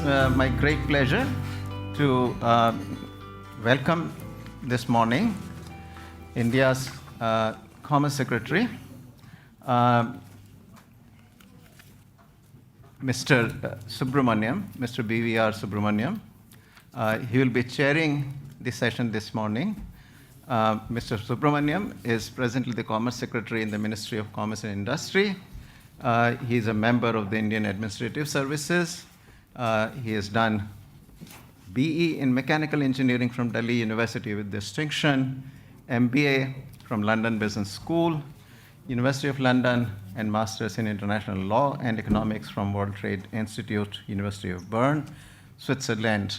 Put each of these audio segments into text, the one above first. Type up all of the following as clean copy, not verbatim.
my great pleasure to welcome this morning India's Commerce Secretary, Mr. Subramaniam, Mr. BVR Subramaniam. He will be chairing the session this morning. Mr. Subramaniam is presently the Commerce Secretary in the Ministry of Commerce and Industry. He is a member of the Indian Administrative Services. He has done BE in Mechanical Engineering from Delhi University with distinction, MBA from London Business School, University of London, and Masters in International Law and Economics from World Trade Institute, University of Bern, Switzerland.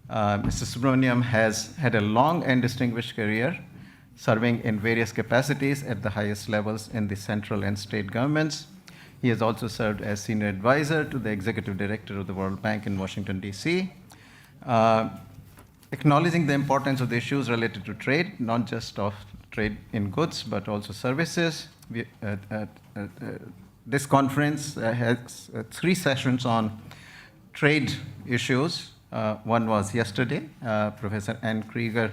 Mr. Subramaniam has had a long and distinguished career, serving in various capacities at the highest levels in the central and state governments. He has also served as senior advisor to the executive director of the World Bank in Washington, D.C., acknowledging the importance of the issues related to trade, not just of trade in goods, but also services. This conference has 3 sessions on trade issues. One was yesterday. Professor Ann Krieger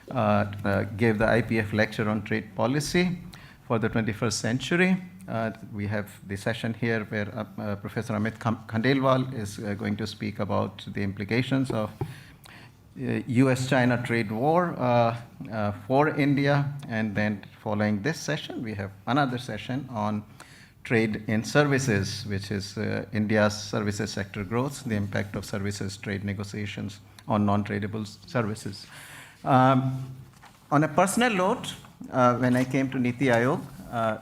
gave the IPF lecture on trade policy for the 21st century. We have the session here where Professor Amit Khandelwal is going to speak about the implications of US-China trade war for India. And then following this session, we have another session on trade in services, which is India's services sector growth, the impact of services trade negotiations on non-tradable services. On a personal note, when I came to Niti Ayog,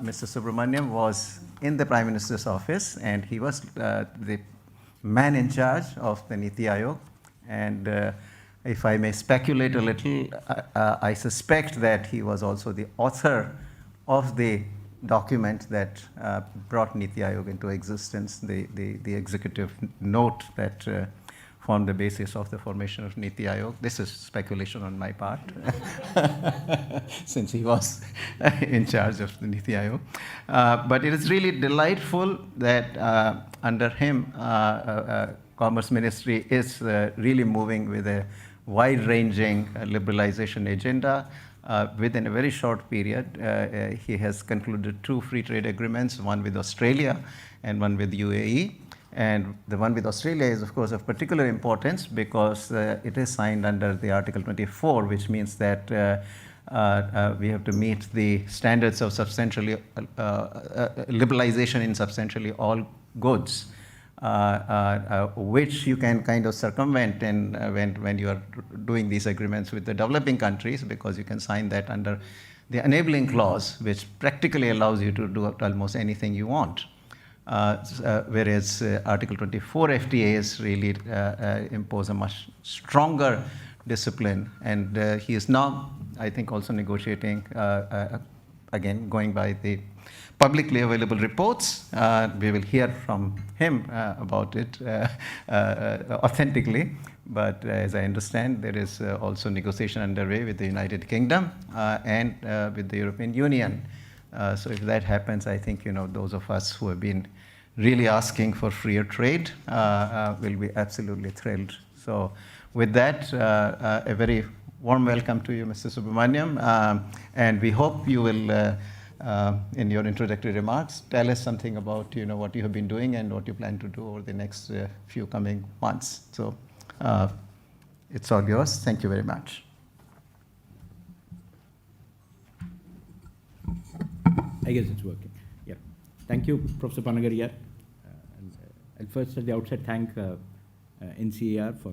Mr. Subramaniam was in the Prime Minister's office, and he was the man in charge of the Niti Ayog. And if I may speculate a little, I suspect that he was also the author of the document that brought Niti Ayog into existence, the executive note that formed the basis of the formation of Niti Ayog. This is speculation on my part, since he was in charge of the Niti Ayog. But it is really delightful that under him, Commerce Ministry is really moving with a wide-ranging liberalization agenda. Within a very short period, he has concluded 2 free trade agreements, one with Australia and one with UAE. And the one with Australia is, of course, of particular importance because it is signed under the Article 24, which means that we have to meet the standards of substantially liberalization in substantially all goods, which you can kind of circumvent when you are doing these agreements with the developing countries, because you can sign that under the enabling clause, which practically allows you to do almost anything you want. Whereas Article 24 FTAs really impose a much stronger discipline. And he is now, I think, also negotiating, again, going by the publicly available reports. We will hear from him about it authentically. But as I understand, there is also negotiation underway with the United Kingdom and with the European Union. So if that happens, I think, those of us who have been really asking for freer trade will be absolutely thrilled. So with that, a very warm welcome to you, Mr. Subramaniam. And we hope you will, in your introductory remarks, tell us something about what you have been doing and what you plan to do over the next few coming months. So it's all yours. Thank you very much. I guess it's working. Yeah. Thank you, Professor Panagaria. I'll first at the outset thank NCAR for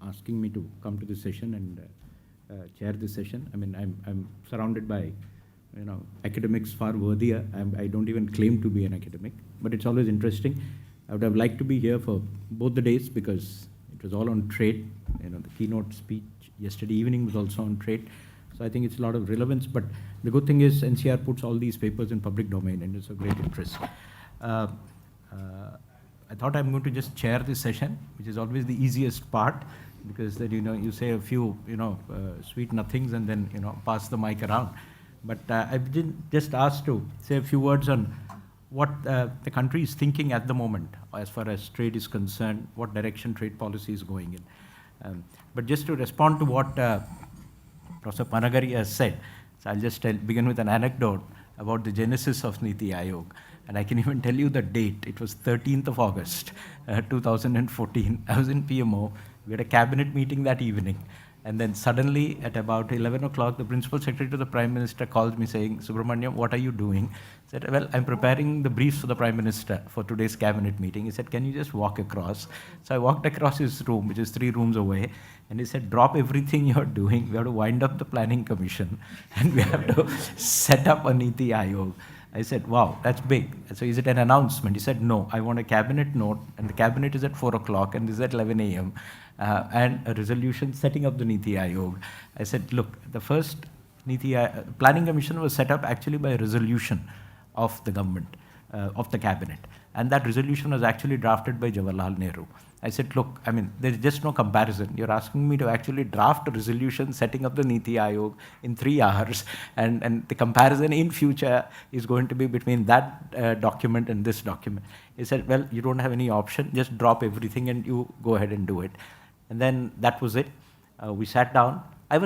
asking me to come to this session and chair this session. I mean, I'm surrounded by academics far worthier. I don't even claim to be an academic, but it's always interesting. I would have liked to be here for both the days because it was all on trade. The keynote speech yesterday evening was also on trade. So I think it's a lot of relevance, but the good thing is NCR puts all these papers in public domain, and it's of great interest. I thought I'm going to just chair this session, which is always the easiest part, because then you say a few sweet nothings and then pass the mic around. But I've been just asked to say a few words on what the country is thinking at the moment as far as trade is concerned, what direction trade policy is going in. But just to respond to what Professor Panagari has said, so I'll just begin with an anecdote about the genesis of Niti Ayog. And I can even tell you the date. It was 13th of August, 2014. I was in PMO. We had a cabinet meeting that evening. And then suddenly, at about 11 o'clock, the principal secretary to the Prime Minister calls me saying, Subramaniam, what are you doing? I said, well, I'm preparing the briefs for the Prime Minister for today's cabinet meeting. He said, can you just walk across? So I walked across his room, which is 3 rooms away. And he said, drop everything you're doing. We have to wind up the Planning Commission. And we have to set up a Niti Ayog. I said, wow, that's big. So is it an announcement? He said, no, I want a cabinet note, and the cabinet is at 4 o'clock, and this is at 11 a.m., and a resolution setting up the Niti Ayog. I said, look, the first Planning Commission was set up actually by a resolution of the government, of the cabinet. And that resolution was actually drafted by Jawaharlal Nehru. I said, look, I mean, there's just no comparison. You're asking me to actually draft a resolution setting up the Niti Ayog in 3 hours, and the comparison in future is going to be between that document and this document. He said, well, you don't have any option. Just drop everything and you go ahead and do it. And then that was it. We sat down. It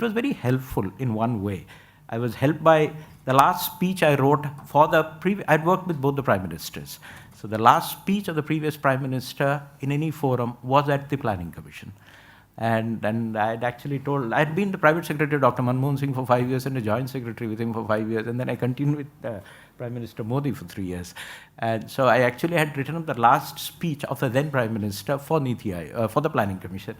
was very helpful in one way. I was helped by the last speech I wrote for the I'd worked with both the Prime Ministers. So the last speech of the previous Prime Minister in any forum was at the Planning Commission. And I'd actually I'd been the private secretary of Dr. Manmohan Singh for 5 years and a joint secretary with him for 5 years. And then I continued with Prime Minister Modi for 3 years. And so I actually had written up the last speech of the then Prime Minister for for the Planning Commission,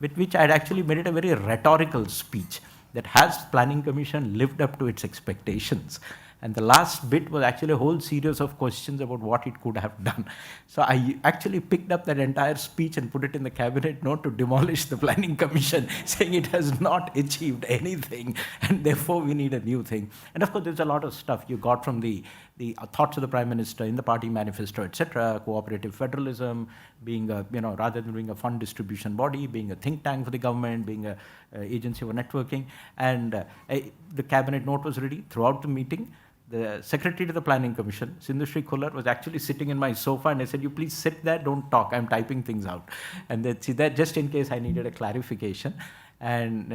with which I'd actually made it a very rhetorical speech that has Planning Commission lived up to its expectations. And the last bit was actually a whole series of questions about what it could have done. So I actually picked up that entire speech and put it in the cabinet note to demolish the Planning Commission, saying it has not achieved anything, and therefore we need a new thing. And of course, there's a lot of stuff you got from the thoughts of the Prime Minister in the party manifesto, etc., cooperative federalism, being a, rather than being a fund distribution body, being a think tank for the government, being an agency for networking. And the cabinet note was ready throughout the meeting. The secretary to the Planning Commission, Sindhushri Kullar, was actually sitting in my sofa, and I said, you please sit there, don't talk, I'm typing things out. And they'd see that just in case I needed a clarification. And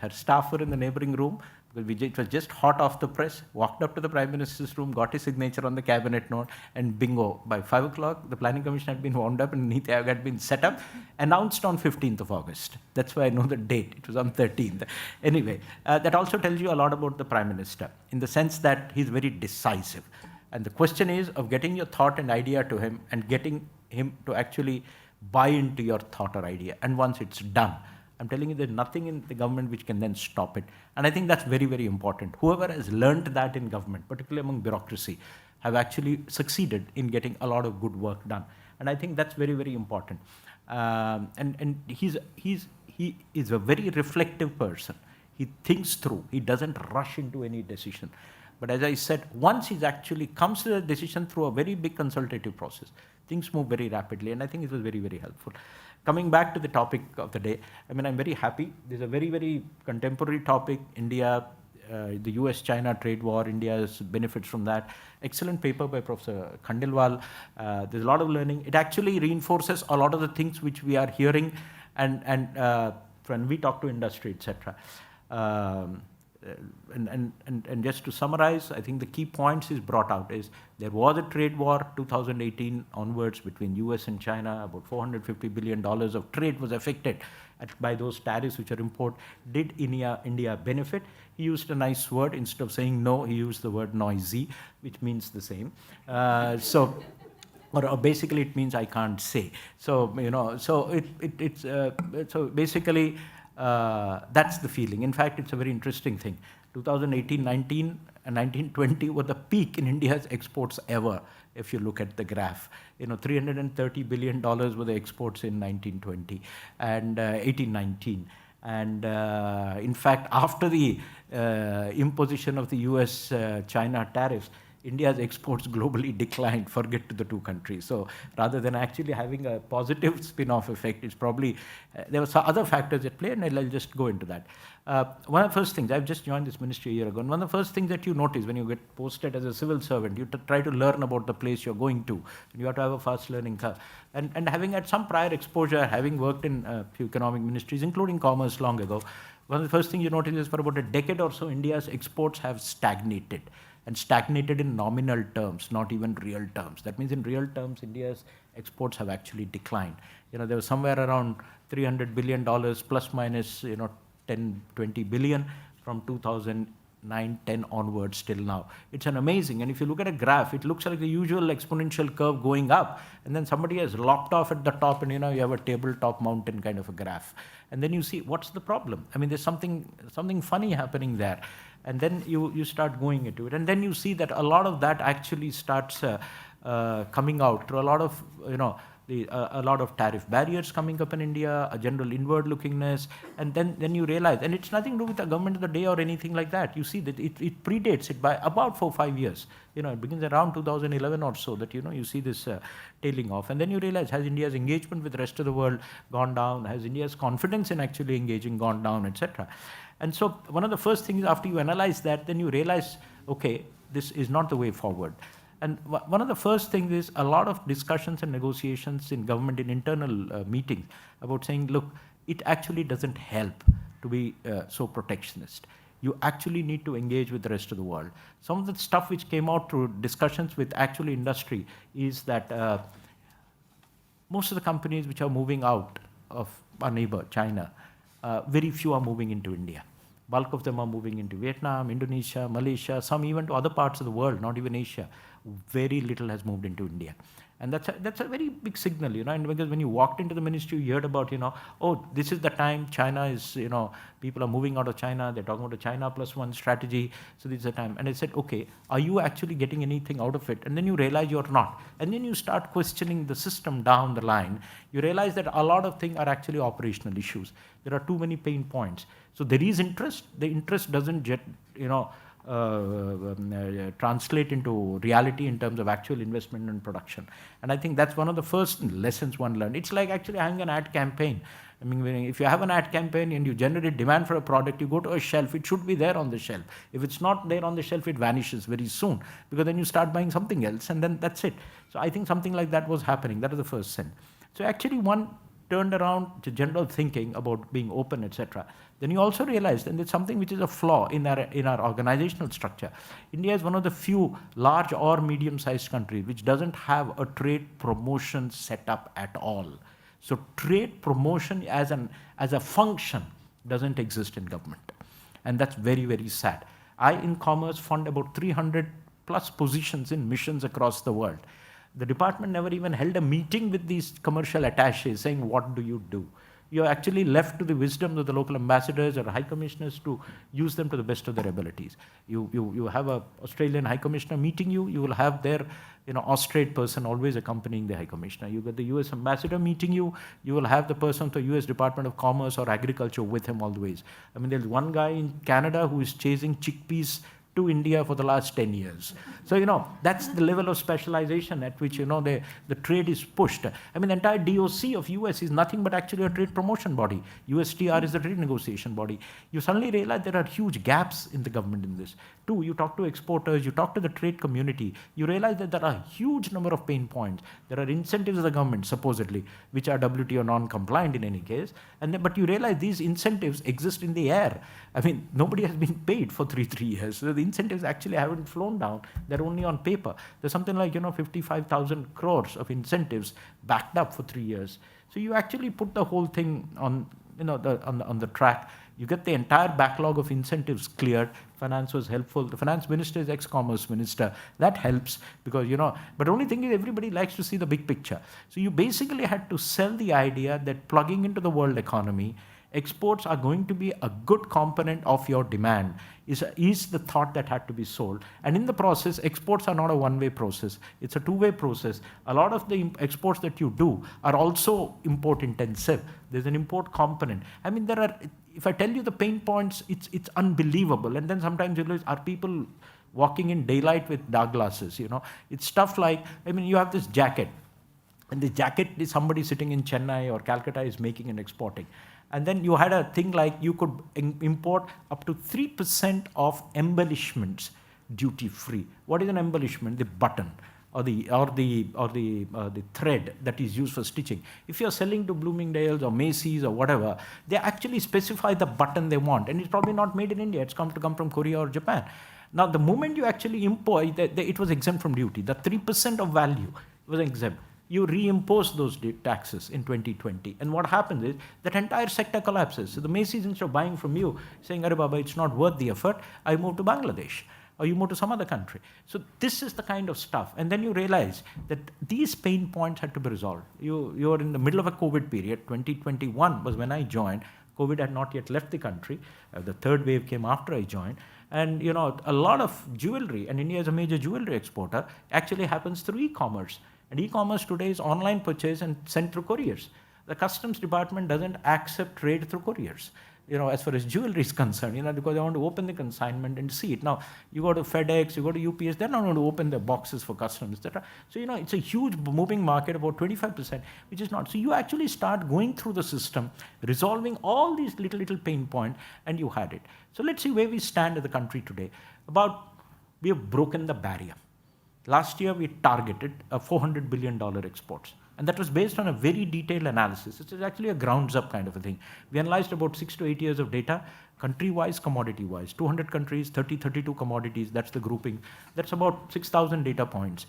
her staff were in the neighboring room, because it was just hot off the press, walked up to the Prime Minister's room, got his signature on the cabinet note, and bingo, by 5 o'clock, the Planning Commission had been wound up and Niti Ayog had been set up, announced on 15th of August. That's why I know the date. It was on 13th. Anyway, that also tells you a lot about the Prime Minister, in the sense that he's very decisive. And the question is of getting your thought and idea to him and getting him to actually buy into your thought or idea. And once it's done, I'm telling you, there's nothing in the government which can then stop it. And I think that's very, very important. Whoever has learned that in government, particularly among bureaucracy, have actually succeeded in getting a lot of good work done. And I think that's very, very important. And he is a very reflective person. He thinks through. He doesn't rush into any decision. But as I said, once he actually comes to the decision through a very big consultative process, things move very rapidly. And I think it was very, very helpful. Coming back to the topic of the day, I mean, I'm very happy. This is a very, very contemporary topic. India, the US-China trade war, India's benefits from that. Excellent paper by Professor Khandelwal. There's a lot of learning. It actually reinforces a lot of the things which we are hearing and when we talk to industry, etc. And just to summarize, I think the key points is brought out is there was a trade war 2018 onwards between US and China. About $450 billion of trade was affected by those tariffs which are imposed. Did India benefit? He used a nice word. Instead of saying no, he used the word noisy, which means the same. Or basically it means I can't say. So, so basically, that's the feeling. In fact, it's a very interesting thing. 2018-19 and 19-20 were the peak in India's exports ever, if you look at the graph. $330 billion were the exports in 19-20 and 18-19. And in fact, after the imposition of the US-China tariffs, India's exports globally declined, forget to the two countries. So rather than actually having a positive spin-off effect, it's probably, there were some other factors at play, and I'll just go into that. One of the first things, I've just joined this ministry a year ago, and one of the first things that you notice when you get posted as a civil servant, you try to learn about the place you're going to, and you have to have a fast learning curve. And having had some prior exposure, having worked in a few economic ministries, including commerce long ago, one of the first things you notice is for about a decade or so, India's exports have stagnated, and stagnated in nominal terms, not even real terms. That means in real terms, India's exports have actually declined. There was somewhere around $300 billion plus minus, 10, 20 billion from 2009-10 onwards till now. It's an amazing, and if you look at a graph, it looks like the usual exponential curve going up, and then somebody has lopped off at the top, and you have a tabletop mountain kind of a graph. And then you see, what's the problem? I mean, there's something funny happening there. And then you start going into it. And then you see that a lot of that actually starts coming out through a lot of, a lot of tariff barriers coming up in India, a general inward lookingness, and then you realize, and it's nothing to do with the government of the day or anything like that. You see that it predates it by about 4 or 5 years. It begins around 2011 or so that, you see this tailing off. And then you realize, has India's engagement with the rest of the world gone down? Has India's confidence in actually engaging gone down, etc.? And so one of the first things after you analyze that, then you realize, okay, this is not the way forward. And one of the first things is a lot of discussions and negotiations in government, in internal meetings, about saying, look, it actually doesn't help to be so protectionist. You actually need to engage with the rest of the world. Some of the stuff which came out through discussions with actually industry is that most of the companies which are moving out of our neighbor, China, very few are moving into India. Bulk of them are moving into Vietnam, Indonesia, Malaysia, some even to other parts of the world, not even Asia. Very little has moved into India. And that's a very big signal, and because when you walked into the ministry, you heard about, oh, this is the time China is, people are moving out of China, they're talking about a China +1 strategy, so this is the time. And I said, okay, are you actually getting anything out of it? And then you realize you're not. And then you start questioning the system down the line. You realize that a lot of things are actually operational issues. There are too many pain points. So there is interest. The interest doesn't get, translate into reality in terms of actual investment and production. And I think that's one of the first lessons one learned. It's like actually having an ad campaign. I mean, if you have an ad campaign and you generate demand for a product, you go to a shelf, it should be there on the shelf. If it's not there on the shelf, it vanishes very soon, because then you start buying something else, and then that's it. So I think something like that was happening. That was the first sin. So actually one turned around to general thinking about being open, etc. Then you also realized, and it's something which is a flaw in our organizational structure. India is one of the few large or medium-sized countries which doesn't have a trade promotion set up at all. So trade promotion as a function doesn't exist in government. And that's very, very sad. I, in commerce, fund about 300 plus positions in missions across the world. The department never even held a meeting with these commercial attaches saying, what do you do? You're actually left to the wisdom of the local ambassadors or high commissioners to use them to the best of their abilities. You have an Australian high commissioner meeting you will have their Austrade person always accompanying the high commissioner. You get the US ambassador meeting you will have the person from the US Department of Commerce or Agriculture with him always. I mean, there's one guy in Canada who is chasing chickpeas to India for the last 10 years. So, that's the level of specialization at which, the trade is pushed. I mean, the entire DOC of US is nothing but actually a trade promotion body. USTR is the trade negotiation body. You suddenly realize there are huge gaps in the government in this. Two, you talk to exporters, you talk to the trade community, you realize that there are a huge number of pain points. There are incentives of the government, supposedly, which are WTO non-compliant in any case. But you realize these incentives exist in the air. I mean, nobody has been paid for three years. So the incentives actually haven't flown down. They're only on paper. There's something like, 55,000 crores of incentives backed up for 3 years. So you actually put the whole thing on, on the track. You get the entire backlog of incentives cleared. Finance was helpful. The finance minister is ex-commerce minister. That helps because, but the only thing is everybody likes to see the big picture. So you basically had to sell the idea that plugging into the world economy, exports are going to be a good component of your demand is the thought that had to be sold. And in the process, exports are not a one-way process. It's a two-way process. A lot of the exports that you do are also import intensive. There's an import component. I mean, if I tell you the pain points, it's unbelievable. And then sometimes you realize, are people walking in daylight with dark glasses, It's stuff like, you have this jacket, and the jacket is somebody sitting in Chennai or Calcutta is making and exporting. And then you had a thing like you could import up to 3% of embellishments duty free. What is an embellishment? The button or the thread that is used for stitching. If you're selling to Bloomingdale's or Macy's or whatever, they actually specify the button they want, and it's probably not made in India. It's come from Korea or Japan. Now, the moment you actually import, it was exempt from duty. The 3% of value was exempt. You reimpose those taxes in 2020. And what happens is that entire sector collapses. So the Macy's, instead of buying from you, saying, Arre Baba, it's not worth the effort, I move to Bangladesh. Or you move to some other country. So this is the kind of stuff. And then you realize that these pain points had to be resolved. You are in the middle of a COVID period. 2021 was when I joined. COVID had not yet left the country. The third wave came after I joined. And a lot of jewelry, and India is a major jewelry exporter, actually happens through e-commerce. And e-commerce today is online purchase and sent through couriers. The customs department doesn't accept trade through couriers, as far as jewelry is concerned, because they want to open the consignment and see it. Now, you go to FedEx, you go to UPS, they're not going to open their boxes for customs, etc. So, it's a huge moving market, about 25%, which is not. So you actually start going through the system, resolving all these little pain points, and you had it. So let's see where we stand as a country today. We have broken the barrier. Last year, we targeted a $400 billion exports. And that was based on a very detailed analysis. It is actually a grounds-up kind of a thing. We analyzed about 6 to 8 years of data, country-wise, commodity-wise. 200 countries, 32 commodities, that's the grouping. That's about 6,000 data points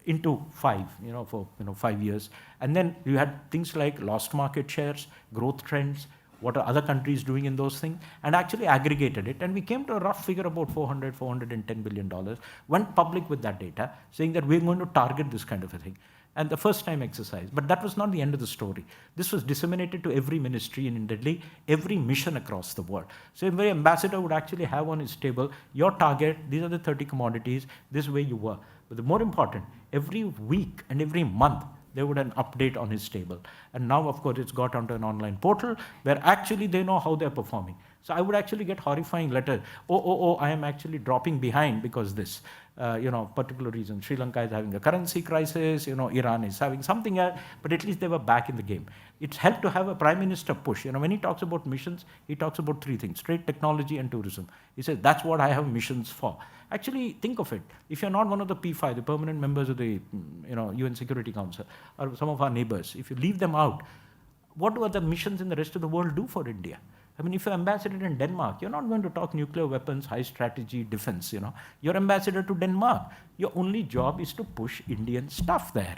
into 5, for 5 years. And then you had things like lost market shares, growth trends, what are other countries doing in those things, and actually aggregated it. And we came to a rough figure about $410 billion, went public with that data, saying that we're going to target this kind of a thing. And the first time exercise. But that was not the end of the story. This was disseminated to every ministry in Delhi, every mission across the world. So every ambassador would actually have on his table, your target, these are the 30 commodities, this is where you were. But the more important, every week and every month, there would an update on his table. And now, of course, it's got onto an online portal where actually they know how they're performing. So I would actually get horrifying letters. I am actually dropping behind because this, particular reason. Sri Lanka is having a currency crisis, Iran is having something else, but at least they were back in the game. It's helped to have a prime minister push. When he talks about missions, he talks about 3 things: trade, technology, and tourism. He says, that's what I have missions for. Actually, think of it. If you're not one of the P5, the permanent members of the UN Security Council, or some of our neighbors, if you leave them out, what do other missions in the rest of the world do for India? If you're ambassador in Denmark, you're not going to talk nuclear weapons, high strategy, defense, You're ambassador to Denmark. Your only job is to push Indian stuff there.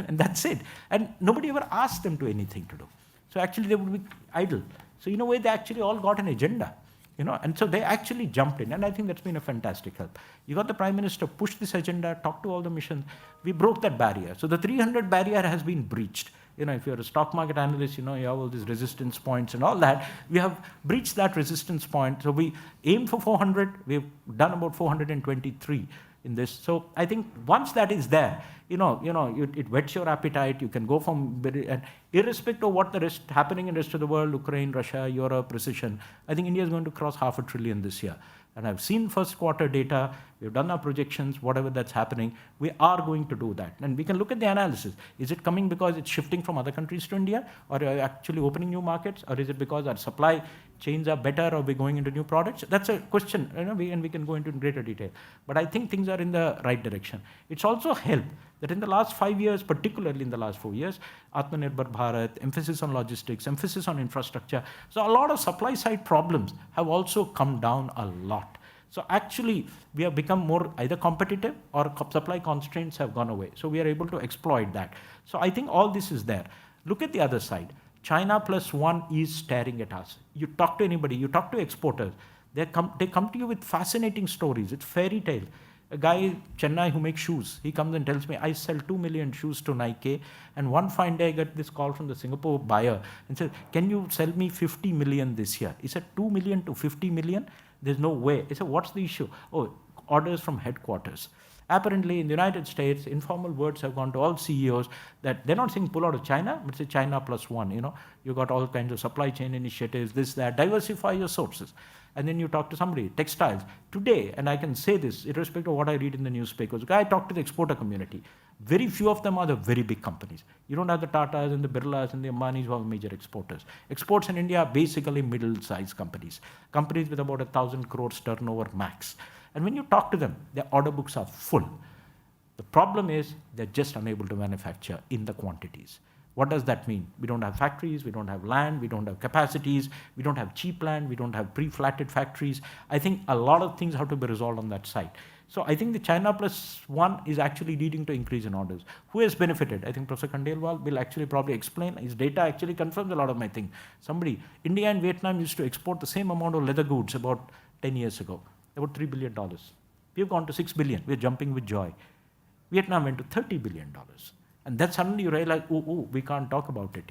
And that's it. And nobody ever asked them to anything to do. So actually they would be idle. So in a way, they actually all got an agenda. And so they actually jumped in, and I think that's been a fantastic help. You got the Prime Minister push this agenda, talk to all the missions. We broke that barrier. So the 300 barrier has been breached. If you're a stock market analyst, you have all these resistance points and all that. We have breached that resistance point. So we aim for 400. We've done about 423 in this. So I think once that is there, it whets your appetite. You can go from, and irrespective of what the rest happening in the rest of the world, Ukraine, Russia, Europe, recession, I think India is going to cross $500 billion this year. And I've seen first quarter data, we've done our projections, whatever that's happening, we are going to do that. And we can look at the analysis. Is it coming because it's shifting from other countries to India, or are we actually opening new markets, or is it because our supply chains are better, or we're going into new products? That's a question, and we can go into greater detail. But I think things are in the right direction. It's also helped that in the last 5 years, particularly in the last 4 years, Atmanirbhar Bharat, emphasis on logistics, emphasis on infrastructure. So a lot of supply side problems have also come down a lot. So actually, we have become more either competitive or supply constraints have gone away. So we are able to exploit that. So I think all this is there. Look at the other side. China +1 is staring at us. You talk to anybody, you talk to exporters, they come to you with fascinating stories. It's fairy tale. A guy in Chennai who makes shoes, he comes and tells me, I sell 2 million shoes to Nike, and one fine day I get this call from the Singapore buyer and said, can you sell me 50 million this year? He said, 2 million to 50 million? There's no way. I said, what's the issue? Oh, orders from headquarters. Apparently, in the United States, informal words have gone to all CEOs that they're not saying pull out of China, but say China +1. You got all kinds of supply chain initiatives, this, that, diversify your sources. And then you talk to somebody, textiles. Today, and I can say this, irrespective of what I read in the newspapers, I talk to the exporter community. Very few of them are the very big companies. You don't have the Tatas and the Birlas and the Ambanis who are major exporters. Exports in India are basically middle-sized companies. Companies with about 1,000 crores turnover max. And when you talk to them, their order books are full. The problem is they're just unable to manufacture in the quantities. What does that mean? We don't have factories, we don't have land, we don't have capacities, we don't have cheap land, we don't have pre-flatted factories. I think a lot of things have to be resolved on that side. So I think the China +1 is actually leading to increase in orders. Who has benefited? I think Professor Khandelwal will actually probably explain. His data actually confirms a lot of my thing. India and Vietnam used to export the same amount of leather goods about 10 years ago, about $3 billion. We've gone to $6 billion. We're jumping with joy. Vietnam went to $30 billion. And then suddenly you realize, we can't talk about it,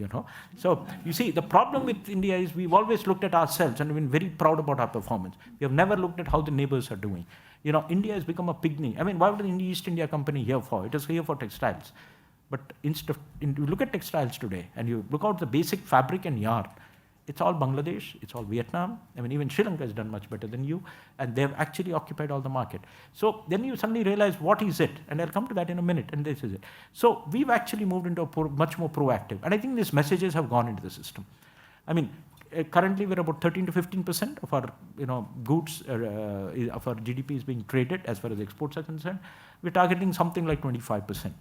So you see, the problem with India is we've always looked at ourselves and been very proud about our performance. We have never looked at how the neighbors are doing. India has become a pygmy. I mean, why would the East India Company here for? It is here for textiles. But instead of, you look at textiles today and you look out the basic fabric and yarn, it's all Bangladesh, it's all Vietnam. I mean, even Sri Lanka has done much better than you, and they've actually occupied all the market. So then you suddenly realize, what is it? And I'll come to that in a minute, and this is it. So we've actually moved into a much more proactive, and I think these messages have gone into the system. I mean, currently we're about 13 to 15% of our goods, of our GDP is being traded as far as exports are concerned. We're targeting something like 25%.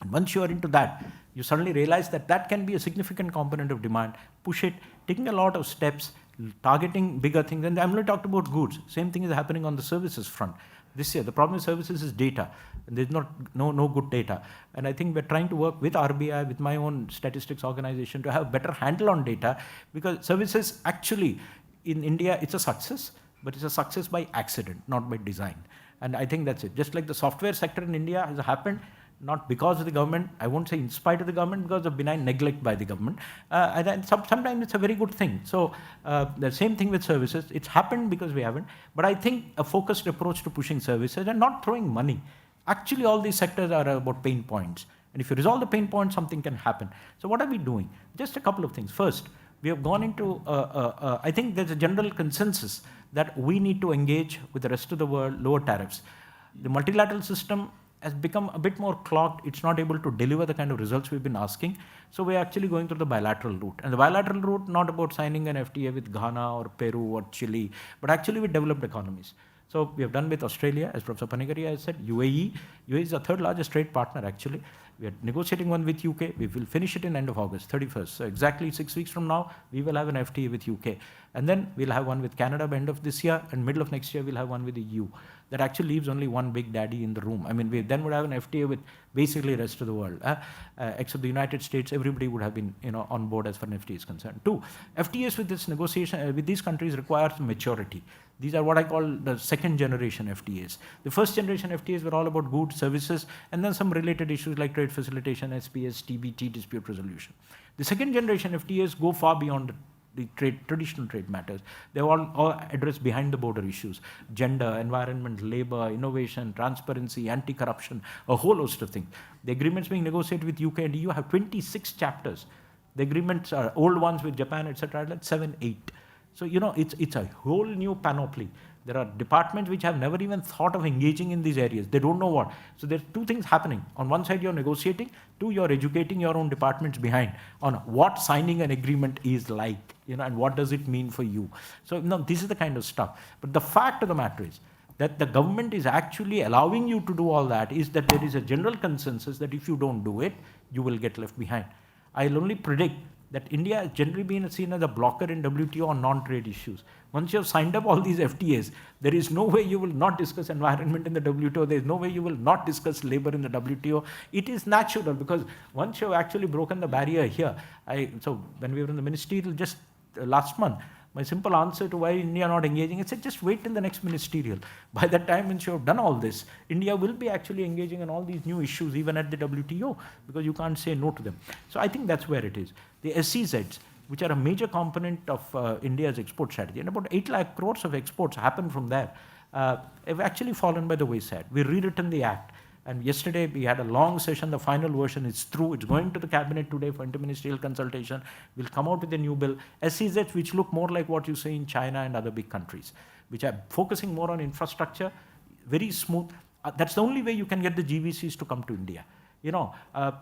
And once you are into that, you suddenly realize that that can be a significant component of demand. Push it, taking a lot of steps, targeting bigger things. And I'm only talked about goods. Same thing is happening on the services front. This year, the problem with services is data. And there's no good data. And I think we're trying to work with RBI, with my own statistics organization, to have a better handle on data. Because services actually, in India, it's a success. But it's a success by accident, not by design. And I think that's it. Just like the software sector in India has happened, not because of the government, I won't say in spite of the government, because of benign neglect by the government. And sometimes it's a very good thing. So the same thing with services. It's happened because we haven't. But I think a focused approach to pushing services and not throwing money. Actually, all these sectors are about pain points. And if you resolve the pain points, something can happen. So what are we doing? Just a couple of things. First, we have gone into, I think there's a general consensus that we need to engage with the rest of the world, lower tariffs. The multilateral system has become a bit more clogged. It's not able to deliver the kind of results we've been asking. So we're actually going through the bilateral route. And the bilateral route, not about signing an FTA with Ghana or Peru or Chile, but actually with developed economies. So we have done with Australia, as Professor Panigaria has said, UAE. UAE is the third largest trade partner, actually. We are negotiating one with UK. We will finish it in end of August, 31st. So exactly 6 weeks from now, we will have an FTA with UK. And then we'll have one with Canada by end of this year, and middle of next year, we'll have one with the EU. That actually leaves only one big daddy in the room. I mean, we then would have an FTA with basically the rest of the world. Except the United States, everybody would have been on board as far as FTA is concerned. Two, FTAs with this negotiation, with these countries requires maturity. These are what I call the second generation FTAs. The first generation FTAs were all about goods, services, and then some related issues like trade facilitation, SPS, TBT, dispute resolution. The second generation FTAs go far beyond the traditional trade matters. They all address behind the border issues: gender, environment, labor, innovation, transparency, anti-corruption, a whole host of things. The agreements being negotiated with UK and EU have 26 chapters. The agreements are old ones with Japan, etc., like 7, 8. So, it's a whole new panoply. There are departments which have never even thought of engaging in these areas. They don't know what. So there's two things happening. On one side, you're negotiating. Two, you're educating your own departments behind on what signing an agreement is like, and what does it mean for you. So, this is the kind of stuff. But the fact of the matter is that the government is actually allowing you to do all that, is that there is a general consensus that if you don't do it, you will get left behind. I'll only predict that India has generally been seen as a blocker in WTO on non-trade issues. Once you have signed up all these FTAs, there is no way you will not discuss environment in the WTO. There is no way you will not discuss labor in the WTO. It is natural, because once you have actually broken the barrier here, so when we were in the ministerial just last month, my simple answer to why India not engaging, I said, just wait till the next ministerial. By that time, once you have done all this, India will be actually engaging in all these new issues, even at the WTO, because you can't say no to them. So I think that's where it is. The SEZs, which are a major component of India's export strategy, and about 8 lakh crores of exports happen from there. have actually fallen by the wayside. We've rewritten the act. And yesterday we had a long session, the final version is through. It's going to the cabinet today for interministerial consultation. We'll come out with a new bill. SEZs which look more like what you see in China and other big countries, which are focusing more on infrastructure, very smooth. That's the only way you can get the GVCs to come to India. I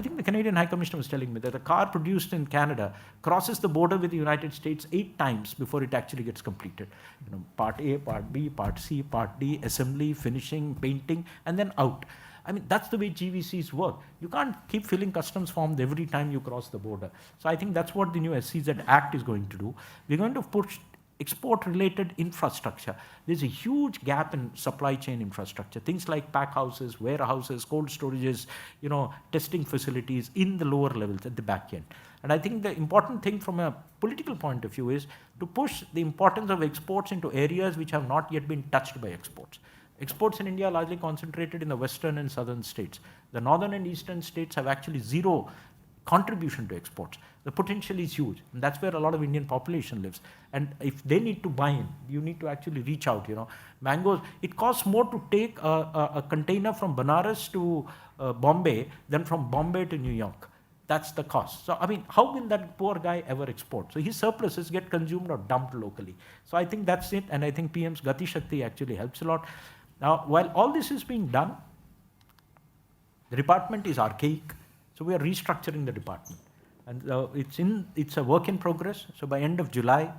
think the Canadian High Commissioner was telling me that a car produced in Canada crosses the border with the United States 8 times before it actually gets completed. Part A, Part B, Part C, Part D, assembly, finishing, painting, and then out. I mean, that's the way GVCs work. You can't keep filling customs forms every time you cross the border. So I think that's what the new SEZ Act is going to do. We're going to push export-related infrastructure. There's a huge gap in supply chain infrastructure. Things like pack houses, warehouses, cold storages, testing facilities in the lower levels at the back end. And I think the important thing from a political point of view is to push the importance of exports into areas which have not yet been touched by exports. Exports in India are largely concentrated in the western and southern states. The northern and eastern states have actually zero contribution to exports. The potential is huge, and that's where a lot of Indian population lives. And if they need to buy in, you need to actually reach out. Mangoes, it costs more to take a container from Banaras to Bombay than from Bombay to New York. That's the cost. So, I mean, how will that poor guy ever export? So his surpluses get consumed or dumped locally. So I think that's it, and I think PM's Gati Shakti actually helps a lot. Now, while all this is being done, the department is archaic, so we are restructuring the department. And it's a work in progress. So by end of July,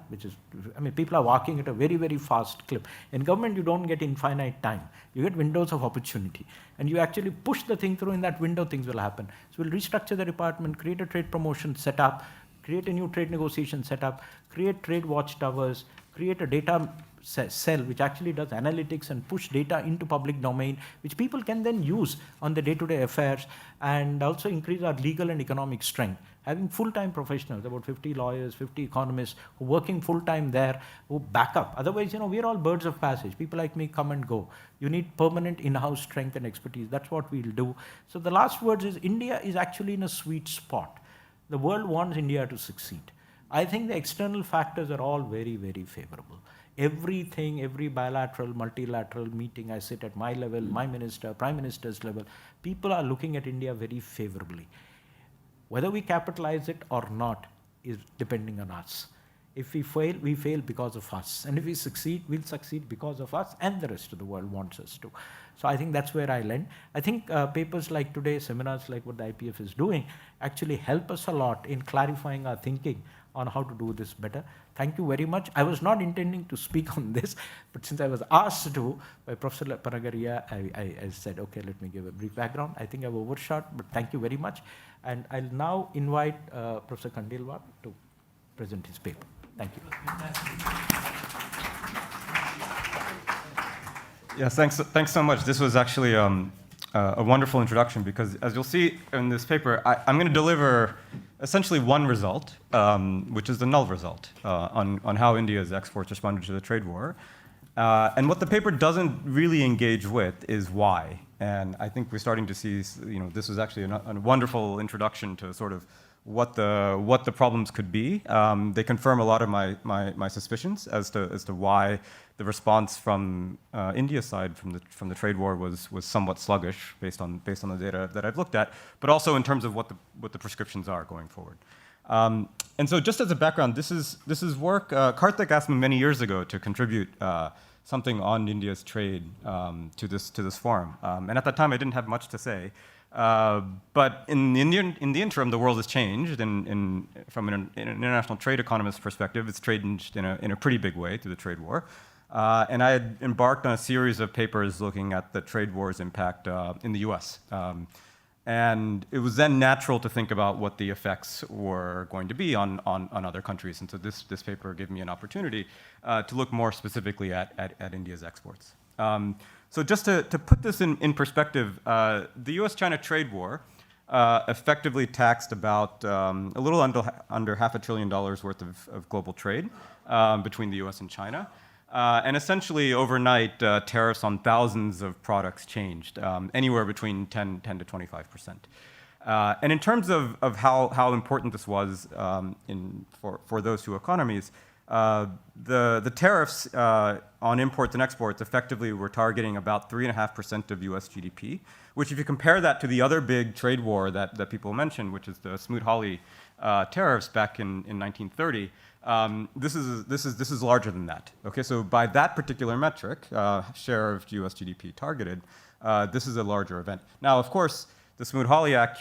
people are walking at a very, very fast clip. In government, you don't get infinite time. You get windows of opportunity. And you actually push the thing through, in that window, things will happen. So we'll restructure the department, create a trade promotion setup, create a new trade negotiation setup, create trade watchtowers, create a data cell which actually does analytics and push data into public domain, which people can then use on the day-to-day affairs, and also increase our legal and economic strength. Having full-time professionals, about 50 lawyers, 50 economists, who are working full-time there, who back up. Otherwise, we're all birds of passage. People like me come and go. You need permanent in-house strength and expertise. That's what we'll do. So the last words is, India is actually in a sweet spot. The world wants India to succeed. I think the external factors are all very, very favorable. Everything, every bilateral, multilateral meeting I sit at my level, my minister, prime minister's level, people are looking at India very favorably. Whether we capitalize it or not is depending on us. If we fail because of us. And if we succeed, we'll succeed because of us, and the rest of the world wants us to. So I think that's where I land. I think papers like today, seminars like what the IPF is doing, actually help us a lot in clarifying our thinking on how to do this better. Thank you very much. I was not intending to speak on this, but since I was asked to by Professor Panagaria, I said, okay, let me give a brief background. I think I've overshot, but thank you very much. And I'll now invite Professor Khandelwal to present his paper. Thank you. Yes, thanks so much. This was actually a wonderful introduction, because as you'll see in this paper, I'm going to deliver essentially one result, which is the null result on how India's exports responded to the trade war. And what the paper doesn't really engage with is why. And I think we're starting to see, this was actually a wonderful introduction to sort of what the problems could be. They confirm a lot of my suspicions as to why the response from India's side from the trade war was somewhat sluggish based on the data that I've looked at, but also in terms of what the prescriptions are going forward. And so, just as a background, this is work. Karthik asked me many years ago to contribute something on India's trade to this forum, and at that time I didn't have much to say. But in the interim, the world has changed, and from an international trade economist perspective, it's changed in a pretty big way through the trade war. And I had embarked on a series of papers looking at the trade war's impact in the US. And it was then natural to think about what the effects were going to be on other countries. And so this paper gave me an opportunity to look more specifically at India's exports. So just to put this in perspective, the US-China trade war effectively taxed about a little under $500 billion worth of global trade between the US and China. And essentially, overnight, tariffs on thousands of products changed, anywhere between 10 to 25%. And in terms of how important this was for those two economies, The tariffs on imports and exports effectively were targeting about 3.5% of US GDP, which if you compare that to the other big trade war that people mentioned, which is the Smoot-Hawley tariffs back in 1930, this is larger than that. Okay, so by that particular metric, share of US GDP targeted, this is a larger event. Now, of course, the Smoot-Hawley Act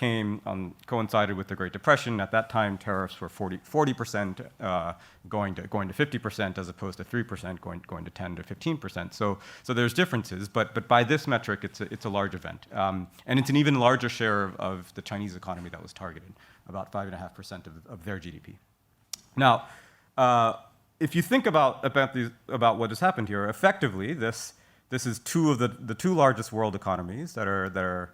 coincided with the Great Depression. At that time, tariffs were 40% going to 50%, as opposed to 3% going to 10 to 15%. So there's differences, but by this metric, it's a large event, and it's an even larger share of the Chinese economy that was targeted, about 5.5% of their GDP. Now, if you think about what has happened here, effectively, this is two of the two largest world economies that are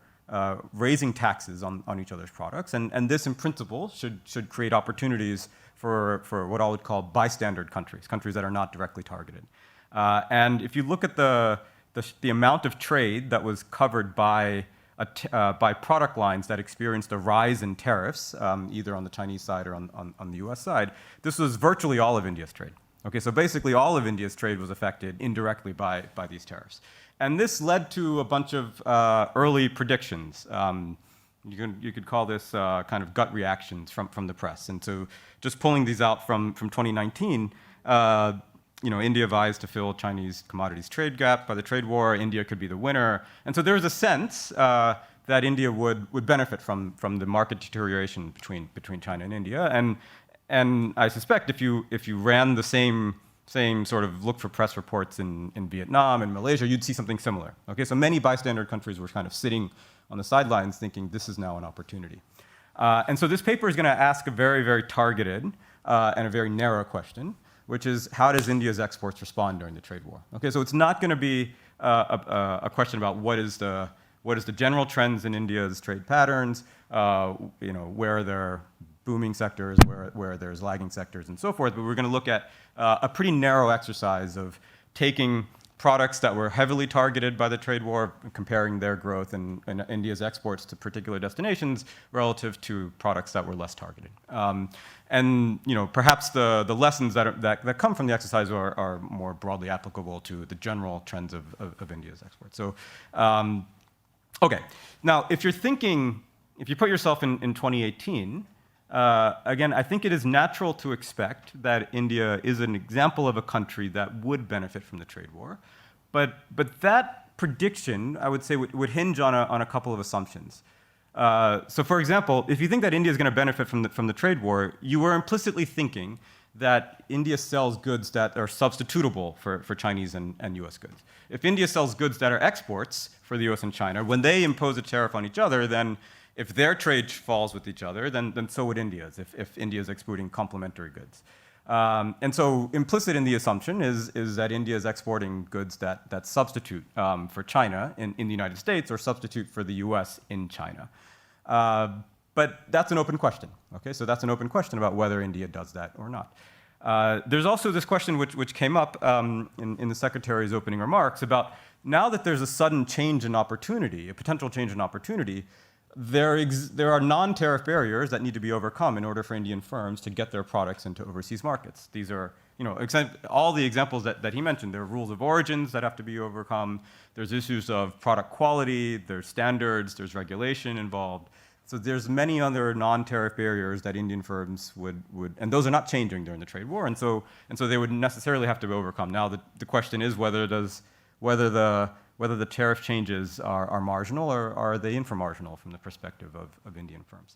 raising taxes on each other's products, and this, in principle, should create opportunities for what I would call bystander countries that are not directly targeted. And if you look at the amount of trade that was covered by product lines that experienced a rise in tariffs, either on the Chinese side or on the US side, this was virtually all of India's trade. Okay, so basically all of India's trade was affected indirectly by these tariffs. And this led to a bunch of early predictions. You could call this kind of gut reactions from the press. And so just pulling these out from 2019, India advised to fill Chinese commodities trade gap by the trade war. India could be the winner. And so there was a sense that India would benefit from the market deterioration between China and India. And I suspect if you ran the same sort of look for press reports in Vietnam and Malaysia, you'd see something similar. Okay, so many bystander countries were kind of sitting on the sidelines thinking this is now an opportunity. And so this paper is going to ask a very, very targeted and a very narrow question, which is how does India's exports respond during the trade war? Okay, so it's not going to be a question about what is the general trends in India's trade patterns, where they're booming sectors, where there's lagging sectors, and so forth. But we're going to look at a pretty narrow exercise of taking products that were heavily targeted by the trade war, comparing their growth in India's exports to particular destinations relative to products that were less targeted. And perhaps the lessons that come from the exercise are more broadly applicable to the general trends of India's exports. So, okay. Now, if you put yourself in 2018, again, I think it is natural to expect that India is an example of a country that would benefit from the trade war. But that prediction, I would say, would hinge on a couple of assumptions. So for example, if you think that India is going to benefit from the trade war, you were implicitly thinking that India sells goods that are substitutable for Chinese and US goods. If India sells goods that are exports for the US and China, when they impose a tariff on each other, then if their trade falls with each other, then so would India's, if India is exporting complementary goods. And so implicit in the assumption is that India is exporting goods that substitute for China in the United States or substitute for the US in China. But that's an open question. Okay, so that's an open question about whether India does that or not. There's also this question which came up in the Secretary's opening remarks about now that there's a sudden change in opportunity, a potential change in opportunity, there are non-tariff barriers that need to be overcome in order for Indian firms to get their products into overseas markets. These are, all the examples that he mentioned. There are rules of origins that have to be overcome. There's issues of product quality. There's standards. There's regulation involved. So there's many other non-tariff barriers that Indian firms would, and those are not changing during the trade war, and so they would necessarily have to be overcome. Now the question is whether the tariff changes are marginal or are they inframarginal from the perspective of Indian firms.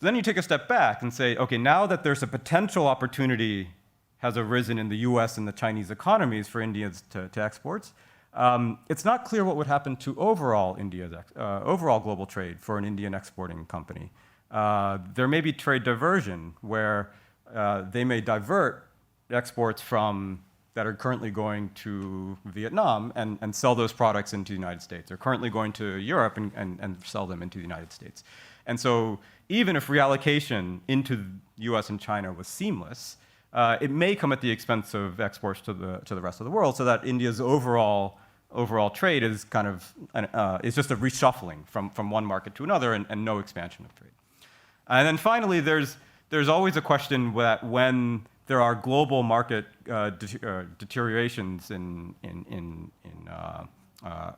Then you take a step back and say, okay, now that there's a potential opportunity has arisen in the US and the Chinese economies for Indians to exports, it's not clear what would happen to overall global trade for an Indian exporting company. There may be trade diversion where they may divert exports that are currently going to Vietnam and sell those products into the United States, or currently going to Europe and sell them into the United States. And so even if reallocation into the US and China was seamless, it may come at the expense of exports to the rest of the world, so that India's overall trade is kind of is just a reshuffling from one market to another and no expansion of trade. And then finally, there's always a question that when there are global market deteriorations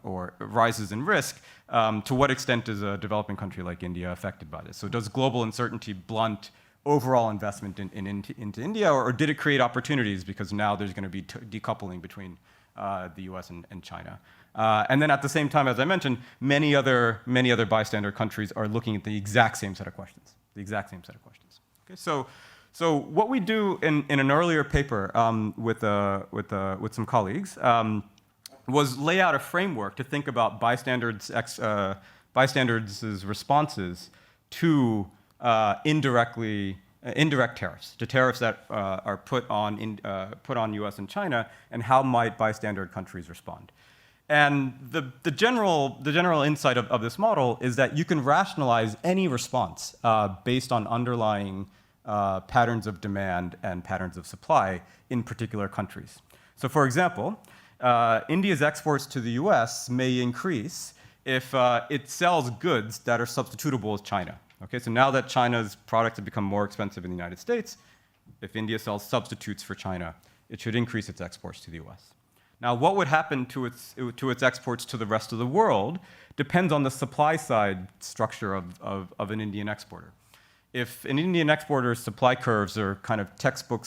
or rises in risk, to what extent is a developing country like India affected by this? So does global uncertainty blunt overall investment into India, or did it create opportunities because now there's going to be decoupling between the US and China? And then at the same time, as I mentioned, many other bystander countries are looking at the exact same set of questions. Okay, so what we do in an earlier paper with some colleagues was lay out a framework to think about bystanders' responses to indirect tariffs, to tariffs that are put on US and China, and how might bystander countries respond. And the general insight of this model is that you can rationalize any response based on underlying patterns of demand and patterns of supply in particular countries. So for example, India's exports to the US may increase if it sells goods that are substitutable with China. Okay, so now that China's products have become more expensive in the United States, if India sells substitutes for China, it should increase its exports to the US. Now, what would happen to its exports to the rest of the world depends on the supply side structure of an Indian exporter. If an Indian exporter's supply curves are kind of textbook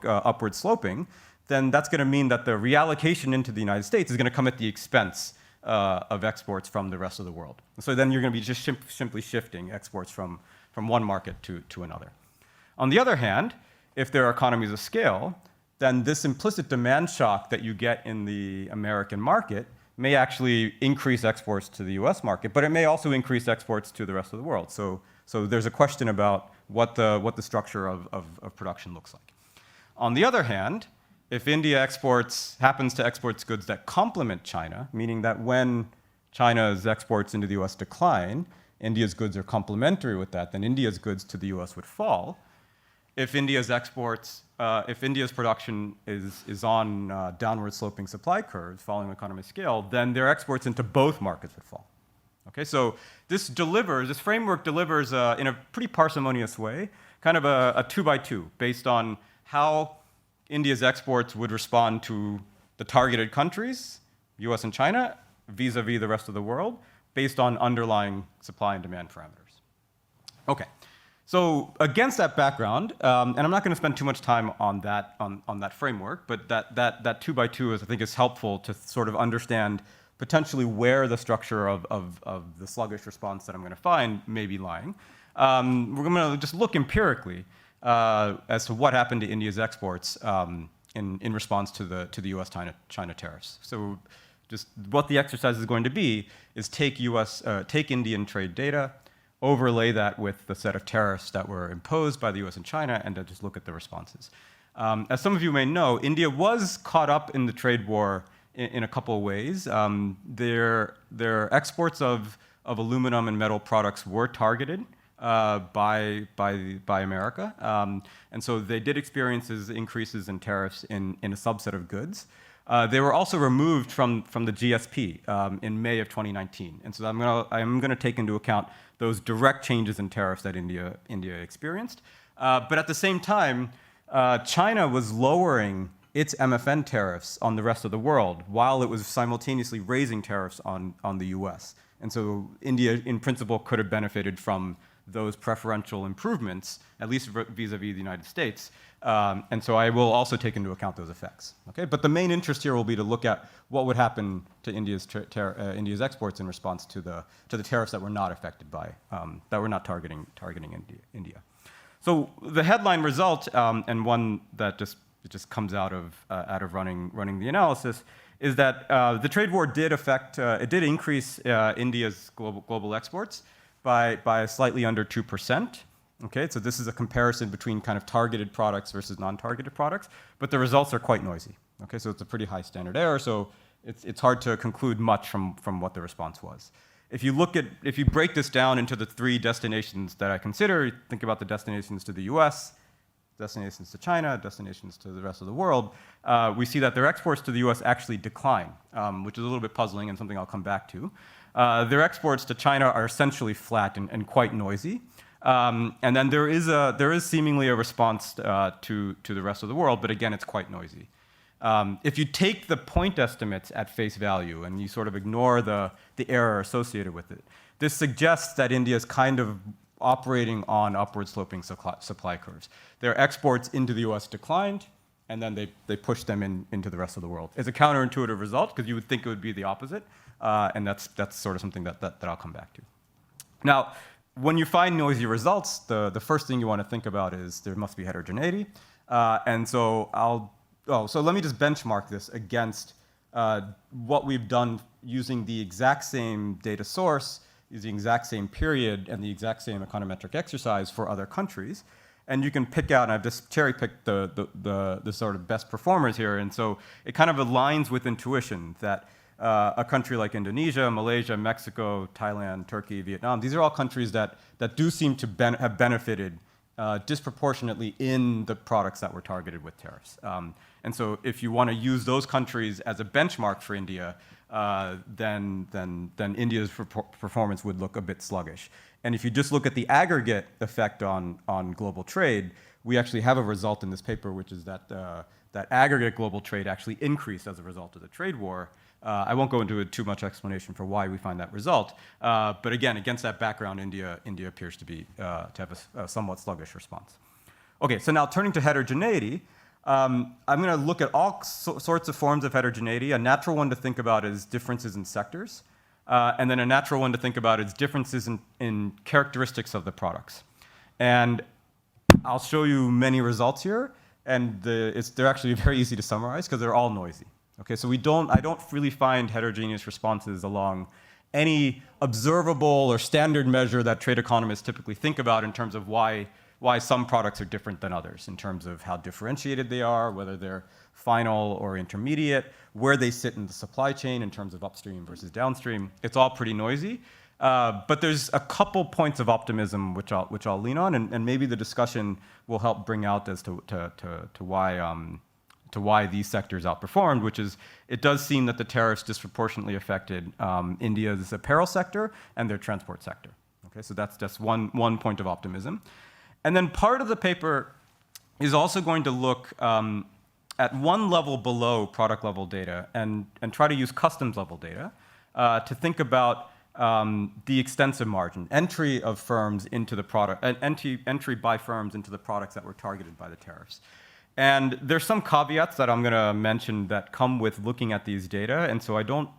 upward sloping, then that's going to mean that the reallocation into the United States is going to come at the expense of exports from the rest of the world. So then you're going to be just simply shifting exports from one market to another. On the other hand, if there are economies of scale, then this implicit demand shock that you get in the American market may actually increase exports to the US market, but it may also increase exports to the rest of the world. So there's a question about what the structure of production looks like. On the other hand, if India happens to export goods that complement China, meaning that when China's exports into the US decline, India's goods are complementary with that, then India's goods to the US would fall. If India's production is on downward sloping supply curves, following economy of scale, then their exports into both markets would fall. Okay, so this framework delivers in a pretty parsimonious way, kind of a 2x2 based on how India's exports would respond to the targeted countries, US and China, vis-a-vis the rest of the world, based on underlying supply and demand parameters. Okay. So against that background, and I'm not going to spend too much time on that framework, but that 2x2 I think is helpful to sort of understand potentially where the structure of the sluggish response that I'm going to find may be lying. We're going to just look empirically as to what happened to India's exports in response to the US-China tariffs. So just what the exercise is going to be is take Indian trade data, overlay that with the set of tariffs that were imposed by the US and China, and then just look at the responses. As some of you may know, India was caught up in the trade war in a couple of ways. Their exports of aluminum and metal products were targeted by America, and so they did experience increases in tariffs in a subset of goods. They were also removed from the GSP in May of 2019, and so I'm going to take into account those direct changes in tariffs that India experienced. But at the same time, China was lowering its MFN tariffs on the rest of the world while it was simultaneously raising tariffs on the US. And so India, in principle, could have benefited from those preferential improvements, at least vis-a-vis the United States. And so I will also take into account those effects. Okay? But the main interest here will be to look at what would happen to India's exports in response to the tariffs that were not affected by, that were not targeting India. So the headline result, and one that just comes out of running the analysis, is that the trade war did increase India's global exports by slightly under 2%. Okay, so this is a comparison between kind of targeted products versus non-targeted products, but the results are quite noisy. Okay, so it's a pretty high standard error, so it's hard to conclude much from what the response was. If you break this down into the three destinations that I consider, think about the destinations to the US, destinations to China, destinations to the rest of the world, we see that their exports to the US actually decline, which is a little bit puzzling and something I'll come back to. Their exports to China are essentially flat and quite noisy. And then there is seemingly a response to the rest of the world, but again, it's quite noisy. If you take the point estimates at face value and you sort of ignore the error associated with it, this suggests that India is kind of operating on upward sloping supply curves. Their exports into the US declined, and then they pushed them into the rest of the world. It's a counterintuitive result, because you would think it would be the opposite, and that's sort of something that I'll come back to. Now, when you find noisy results, the first thing you want to think about is there must be heterogeneity. And so let me just benchmark this against what we've done using the exact same data source, using the exact same period, and the exact same econometric exercise for other countries. And you can pick out, and I've just cherry-picked the sort of best performers here, and so it kind of aligns with intuition that a country like Indonesia, Malaysia, Mexico, Thailand, Turkey, Vietnam, these are all countries that do seem to have benefited disproportionately in the products that were targeted with tariffs. And so if you want to use those countries as a benchmark for India, then India's performance would look a bit sluggish. And if you just look at the aggregate effect on global trade, we actually have a result in this paper, which is that that aggregate global trade actually increased as a result of the trade war. I won't go into too much explanation for why we find that result, but again, against that background, India appears to have a somewhat sluggish response. Okay, so now turning to heterogeneity, I'm going to look at all sorts of forms of heterogeneity. A natural one to think about is differences in sectors, and then a natural one to think about is differences in characteristics of the products. And I'll show you many results here, and they're actually very easy to summarize because they're all noisy. Okay, so I don't really find heterogeneous responses along any observable or standard measure that trade economists typically think about in terms of why some products are different than others, in terms of how differentiated they are, whether they're final or intermediate, where they sit in the supply chain in terms of upstream versus downstream. It's all pretty noisy, but there's a couple points of optimism which I'll lean on, and maybe the discussion will help bring out as to why these sectors outperformed, which is it does seem that the tariffs disproportionately affected India's apparel sector and their transport sector. Okay, so that's just one point of optimism. And then part of the paper is also going to look at one level below product level data and try to use customs level data to think about the extensive margin, entry of firms into the product, entry by firms into the products that were targeted by the tariffs. And there's some caveats that I'm going to mention that come with looking at these data, and so I don't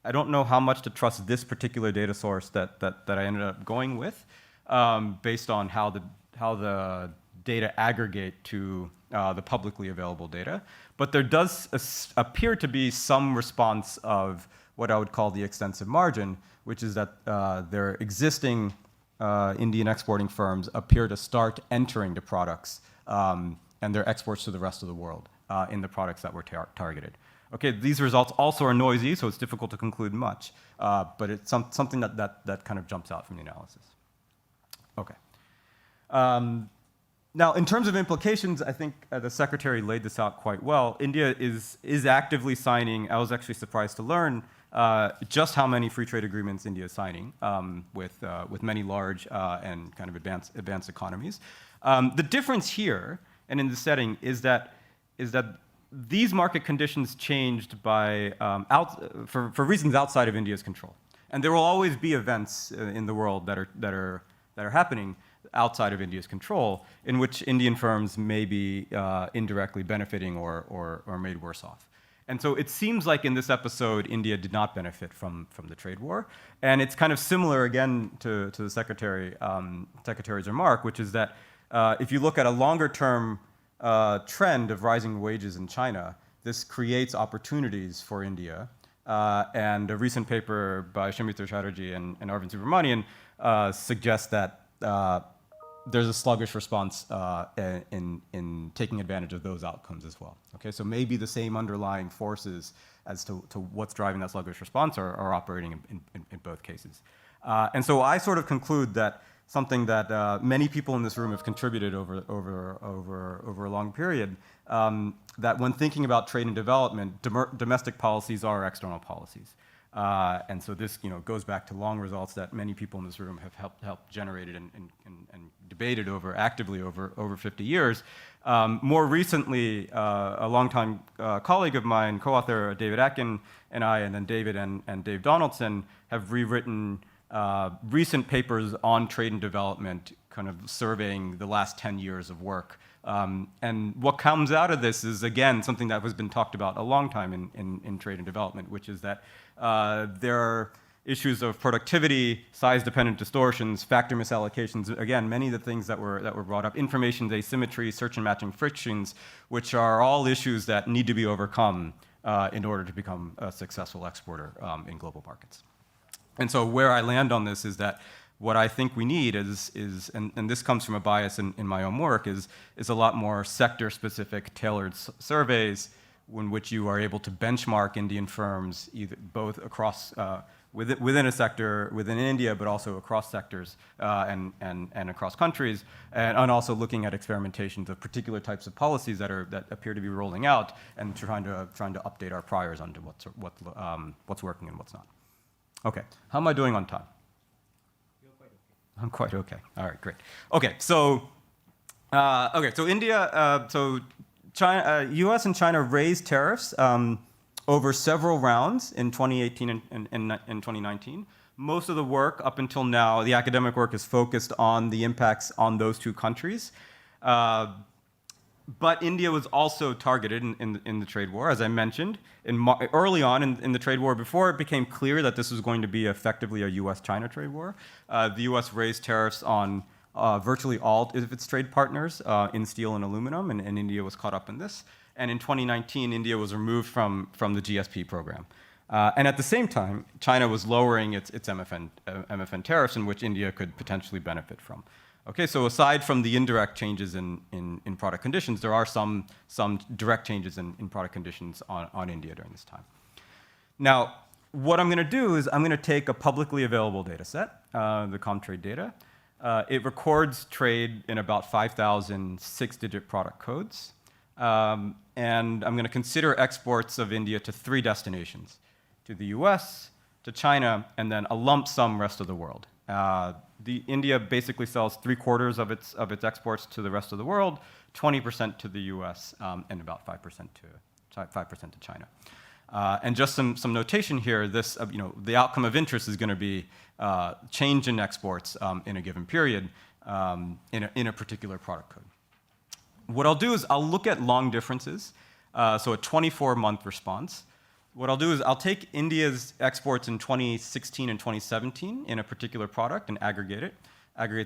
know how much to trust this particular data source that I ended up going with, based on how the data aggregate to the publicly available data. But there does appear to be some response of what I would call the extensive margin, which is that their existing Indian exporting firms appear to start entering the products and their exports to the rest of the world in the products that were targeted. Okay, these results also are noisy, so it's difficult to conclude much, but it's something that kind of jumps out from the analysis. Okay. Now, in terms of implications, I think the Secretary laid this out quite well. India is actively signing. I was actually surprised to learn just how many free trade agreements India is signing with many large and kind of advanced economies. The difference here, and in the setting, is that these market conditions changed by for reasons outside of India's control, and there will always be events in the world that are happening outside of India's control, in which Indian firms may be indirectly benefiting or made worse off. And so it seems like in this episode, India did not benefit from the trade war, and it's kind of similar again to the Secretary's remark, which is that if you look at a longer-term trend of rising wages in China, this creates opportunities for India. And a recent paper by Shimitra Chatterjee and Arvind Subramanian suggests that there's a sluggish response in taking advantage of those outcomes as well. Okay, so maybe the same underlying forces as to what's driving that sluggish response are operating in both cases. And so I sort of conclude that something that many people in this room have contributed over a long period, that when thinking about trade and development, domestic policies are external policies. And so this goes back to long results that many people in this room have helped generated and debated actively over 50 years. More recently, a longtime colleague of mine, co-author David Atkin, and I, and then David and Dave Donaldson, have rewritten recent papers on trade and development, kind of surveying the last 10 years of work. And what comes out of this is, again, something that has been talked about a long time in trade and development, which is that there are issues of productivity, size-dependent distortions, factor misallocations, again, many of the things that were brought up, information asymmetry, search and matching frictions, which are all issues that need to be overcome in order to become a successful exporter in global markets. And so where I land on this is that what I think we need is and this comes from a bias in my own work, is a lot more sector-specific, tailored surveys in which you are able to benchmark Indian firms, both across within a sector, within India, but also across sectors and across countries, and also looking at experimentations of particular types of policies that appear to be rolling out, and trying to update our priors onto what's working and what's not. Okay, how am I doing on time? You're quite okay. I'm quite okay. All right, great. Okay, so India, so China, U.S. and China raised tariffs over several rounds in 2018 and 2019. Most of the work up until now, the academic work, is focused on the impacts on those two countries. But India was also targeted in the trade war, as I mentioned. Early on in the trade war, before it became clear that this was going to be effectively a U.S.-China trade war, the U.S. raised tariffs on virtually all of its trade partners in steel and aluminum, and India was caught up in this. And in 2019, India was removed from the GSP program. And at the same time, China was lowering its MFN tariffs, in which India could potentially benefit from. Okay, so aside from the indirect changes in product conditions, there are some direct changes in product conditions on India during this time. Now, what I'm going to do is I'm going to take a publicly available data set, the Comtrade data. It records trade in about 5,000 six-digit product codes. And I'm going to consider exports of India to 3 destinations: to the US, to China, and then a lump sum rest of the world. India basically sells 3/4 of its exports to the rest of the world, 20% to the US, and about 5% to China. And just some notation here. This, the outcome of interest is going to be change in exports in a given period in a particular product code. What I'll do is I'll look at long differences, so a 24-month response. What I'll do is I'll take India's exports in 2016 and 2017 in a particular product and aggregate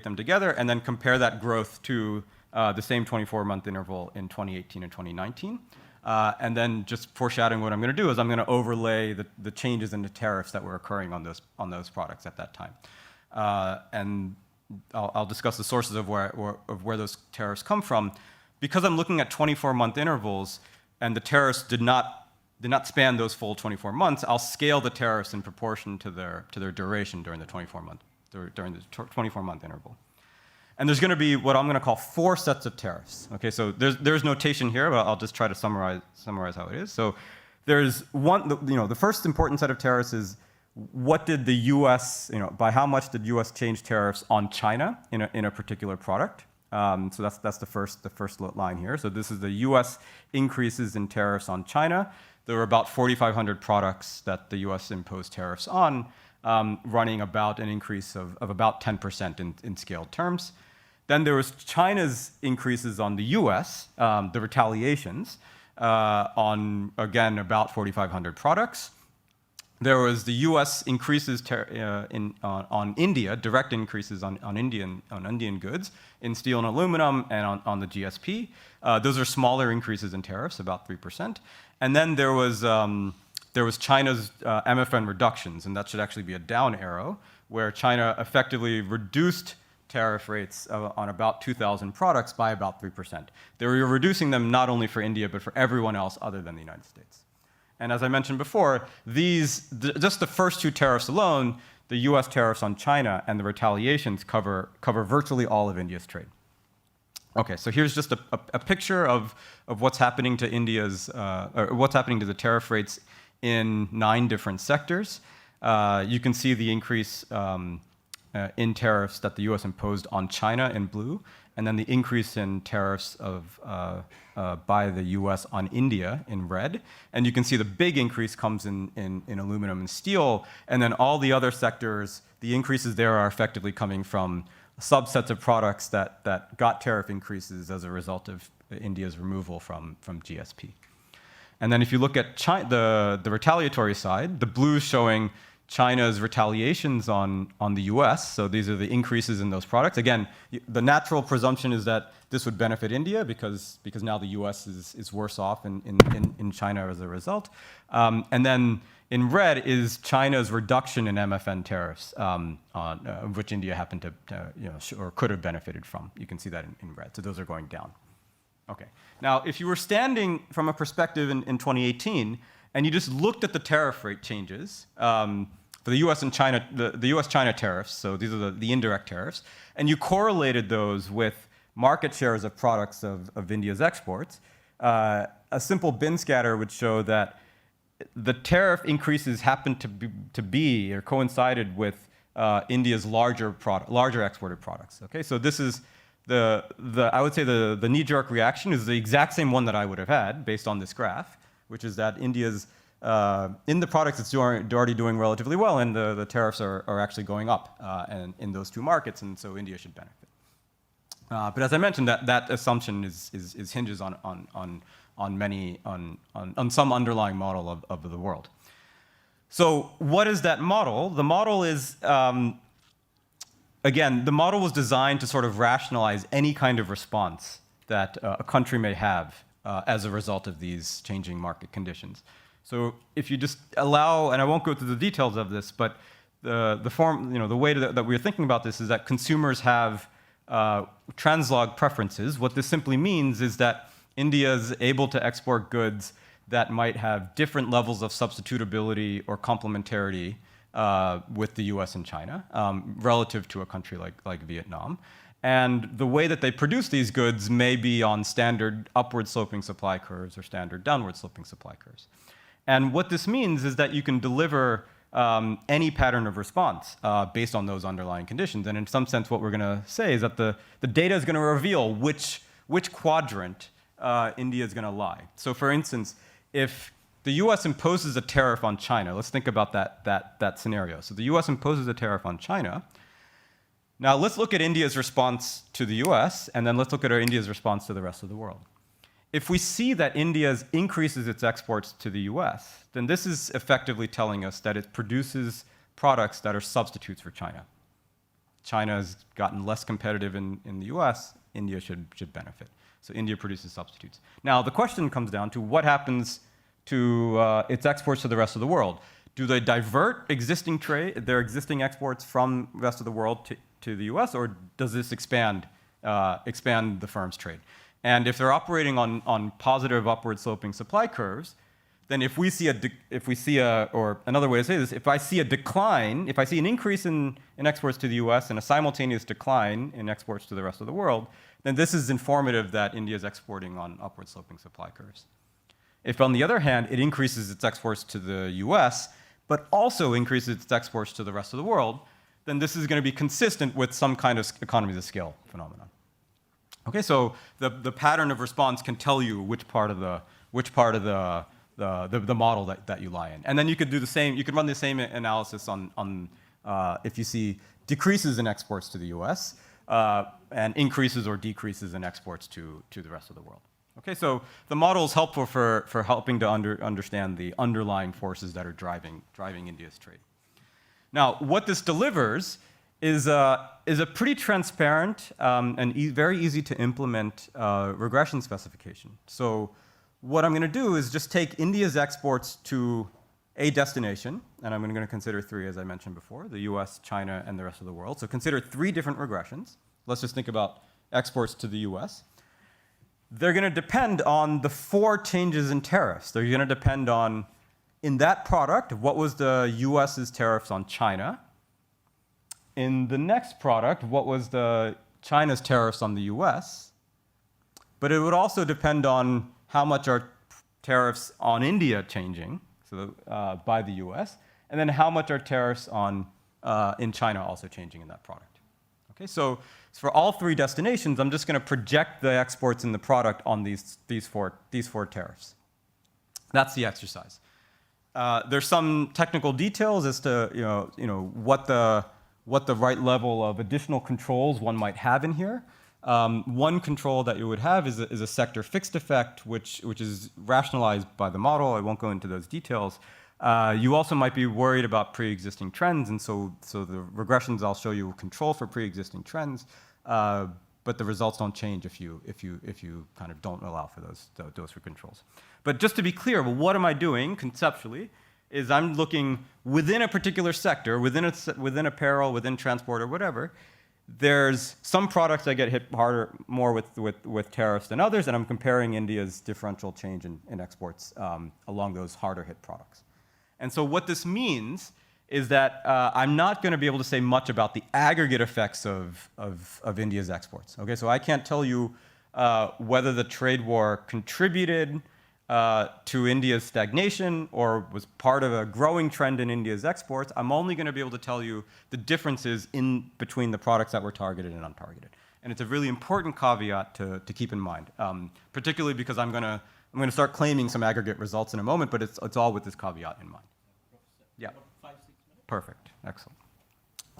them together, and then compare that growth to the same 24-month interval in 2018 and 2019. And then, just foreshadowing what I'm going to do, is I'm going to overlay the changes in the tariffs that were occurring on those products at that time. And I'll discuss the sources of where those tariffs come from. Because I'm looking at 24-month intervals, and the tariffs did not span those full 24 months, I'll scale the tariffs in proportion to their duration during the 24-month interval. And there's going to be what I'm going to call 4 sets of tariffs. Okay, so there's notation here, but I'll just try to summarize how it is. So there's one, the first important set of tariffs is what did the U.S. By how much did U.S. change tariffs on China in a particular product? So that's the first line here. So this is the U.S. increases in tariffs on China. There were about 4,500 products that the U.S. imposed tariffs on, running about an increase of about 10% in scaled terms. Then there was China's increases on the U.S., the retaliations, on, again, about 4,500 products. There was the U.S. increases on India, direct increases on Indian goods in steel and aluminum, and on the GSP. Those are smaller increases in tariffs, about 3%. And then there was China's MFN reductions, and that should actually be a down arrow, where China effectively reduced tariff rates on about 2,000 products by about 3%. They were reducing them not only for India, but for everyone else other than the United States. And as I mentioned before, just the first 2 tariffs alone, the US tariffs on China and the retaliations cover virtually all of India's trade. Okay, so here's just a picture of what's happening to India's, or what's happening to the tariff rates in 9 different sectors. You can see the increase in tariffs that the US imposed on China in blue, and then the increase in tariffs by the US on India in red. And you can see the big increase comes in aluminum and steel, and then all the other sectors, the increases there are effectively coming from subsets of products that got tariff increases as a result of India's removal from GSP. And then if you look at the retaliatory side, the blue showing China's retaliations on the US, so these are the increases in those products. Again, the natural presumption is that this would benefit India because now the US is worse off in China as a result. And then in red is China's reduction in MFN tariffs, which India happened to, or could have benefited from. You can see that in red, so those are going down. Okay, now if you were standing from a perspective in 2018, and you just looked at the tariff rate changes for the US and China, the US-China tariffs, so these are the indirect tariffs, and you correlated those with market shares of products of India's exports, a simple bin scatter would show that the tariff increases happened to be or coincided with India's larger exported products. Okay, so this is I would say the knee-jerk reaction is the exact same one that I would have had based on this graph, which is that India's, in the products it's already doing relatively well, and the tariffs are actually going up and in those 2 markets, and so India should benefit. But as I mentioned, that assumption hinges on some underlying model of the world. So what is that model? The model is, again, the model was designed to sort of rationalize any kind of response that a country may have as a result of these changing market conditions. So if you just allow, and I won't go through the details of this, but the form, the way that we're thinking about this is that consumers have translog preferences. What this simply means is that India is able to export goods that might have different levels of substitutability or complementarity with the US and China relative to a country like Vietnam. And the way that they produce these goods may be on standard upward sloping supply curves or standard downward sloping supply curves. And what this means is that you can deliver any pattern of response based on those underlying conditions. And in some sense, what we're going to say is that the data is going to reveal which quadrant India is going to lie. So for instance, if the US imposes a tariff on China, let's think about that scenario. So the US imposes a tariff on China. Now let's look at India's response to the US, and then let's look at India's response to the rest of the world. If we see that India increases its exports to the US, then this is effectively telling us that it produces products that are substitutes for China. China has gotten less competitive in the US, India should benefit. So India produces substitutes. Now the question comes down to what happens to its exports to the rest of the world. Do they divert their existing exports from the rest of the world to the US, or does this expand the firm's trade? And if they're operating on positive upward sloping supply curves, then if another way to say this, if I see a decline, if I see an increase in exports to the US and a simultaneous decline in exports to the rest of the world, then this is informative that India is exporting on upward sloping supply curves. If, on the other hand, it increases its exports to the US, but also increases its exports to the rest of the world, then this is going to be consistent with some kind of economies of scale phenomenon. Okay, so the pattern of response can tell you which part of the model that you lie in, and then you could do the same. You could run the same analysis on if you see decreases in exports to the U.S. And increases or decreases in exports to the rest of the world. Okay, so the model is helpful for helping to understand the underlying forces that are driving India's trade. Now, what this delivers is a pretty transparent and very easy to implement regression specification. So what I'm going to do is just take India's exports to a destination, and I'm going to consider 3, as I mentioned before, the US, China, and the rest of the world. So consider 3 different regressions. Let's just think about exports to the US. They're going to depend on the 4 changes in tariffs. They're going to depend on, in that product, what was the US's tariffs on China? In the next product, what was the China's tariffs on the US? But it would also depend on how much are tariffs on India changing. so by the US, and then how much are tariffs on in China also changing in that product. Okay, so for all three destinations, I'm just going to project the exports in the product on these four tariffs. That's the exercise. There's some technical details as to what the right level of additional controls one might have in here. One control that you would have is a sector fixed effect, which is rationalized by the model. I won't go into those details. You also might be worried about pre-existing trends, and so the regressions I'll show you control for pre-existing trends, but the results don't change if you kind of don't allow for those controls. But just to be clear, well, what am I doing conceptually? Is I'm looking within a particular sector, within apparel, within transport, or whatever. There's some products that get hit more with tariffs than others, and I'm comparing India's differential change in exports along those harder hit products. And so what this means is that I'm not going to be able to say much about the aggregate effects of India's exports. Okay, so I can't tell you whether the trade war contributed to India's stagnation or was part of a growing trend in India's exports. I'm only going to be able to tell you the differences in between the products that were targeted and untargeted. And it's a really important caveat to keep in mind, particularly because I'm going to start claiming some aggregate results in a moment, but it's all with this caveat in mind. Yeah. 5-6 minutes. Perfect. Excellent.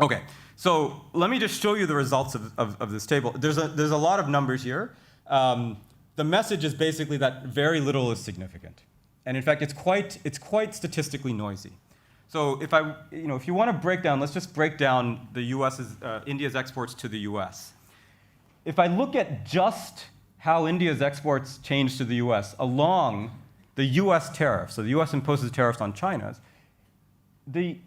Okay. So let me just show you the results of this table. There's a lot of numbers here. The message is basically that very little is significant, and in fact, it's quite statistically noisy. So if you want to break down, let's just break down the India's exports to the U.S. If I look at just how India's exports change to the U.S. along the U.S. tariff, so the U.S. imposes tariffs on China's,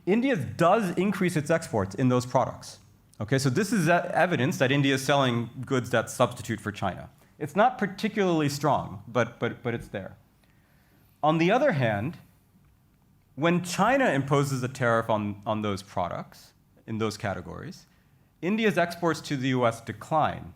India does increase its exports in those products. Okay, so this is evidence that India is selling goods that substitute for China. It's not particularly strong, but it's there. On the other hand, when China imposes a tariff on those products, in those categories, India's exports to the US decline.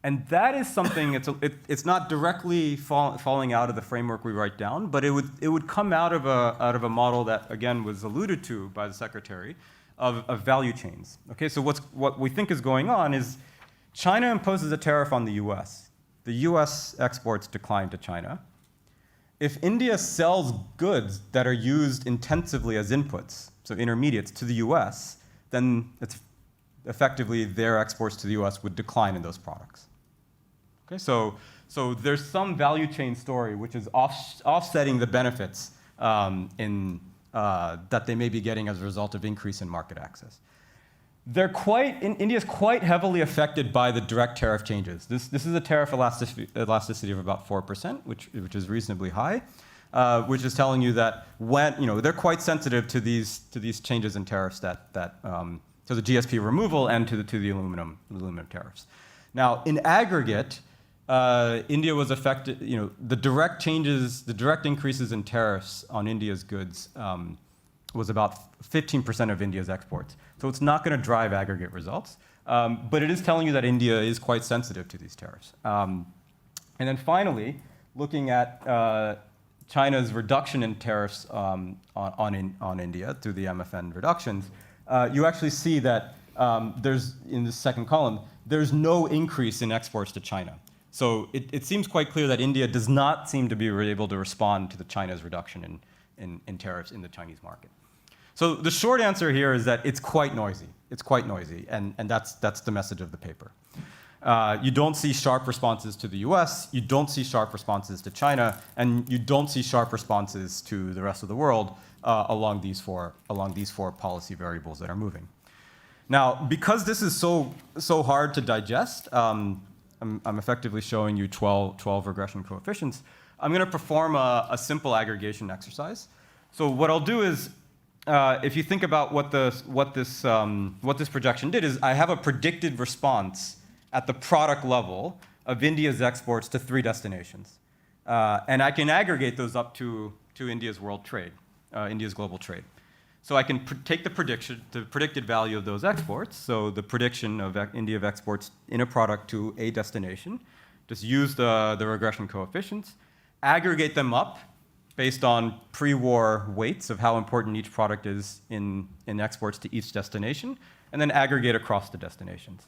And that is something, it's not directly falling out of the framework we write down, but it would come out of a model that, again, was alluded to by the secretary of value chains. Okay, so what we think is going on is China imposes a tariff on the US. The US exports decline to China. If India sells goods that are used intensively as inputs, so intermediates, to the US, then it's effectively their exports to the US would decline in those products. Okay, so there's some value chain story which is offsetting the benefits that they may be getting as a result of increase in market access. India's quite heavily affected by the direct tariff changes. This is a tariff elasticity of about 4%, which is reasonably high, which is telling you that they're quite sensitive to these changes in tariffs to the GSP removal and to the aluminum tariffs. Now, in aggregate, India was affected. The direct increases in tariffs on India's goods was about 15% of India's exports. So it's not going to drive aggregate results, but it is telling you that India is quite sensitive to these tariffs. And then finally, looking at China's reduction in tariffs on India through the MFN reductions, you actually see that in the second column, there's no increase in exports to China. So it seems quite clear that India does not seem to be able to respond to China's reduction in tariffs in the Chinese market. So the short answer here is that it's quite noisy. It's quite noisy, and that's the message of the paper. You don't see sharp responses to the US, you don't see sharp responses to China, and you don't see sharp responses to the rest of the world along these four policy variables that are moving. Now, because this is so hard to digest, I'm effectively showing you 12 regression coefficients. I'm going to perform a simple aggregation exercise. So what I'll do is, if you think about what this projection did, is I have a predicted response at the product level of India's exports to 3 destinations, and I can aggregate those up to India's world trade, India's global trade. So I can take the predicted value of those exports, so the prediction of India of exports in a product to a destination, just use the regression coefficients, aggregate them up based on pre-war weights of how important each product is in exports to each destination, and then aggregate across the destinations.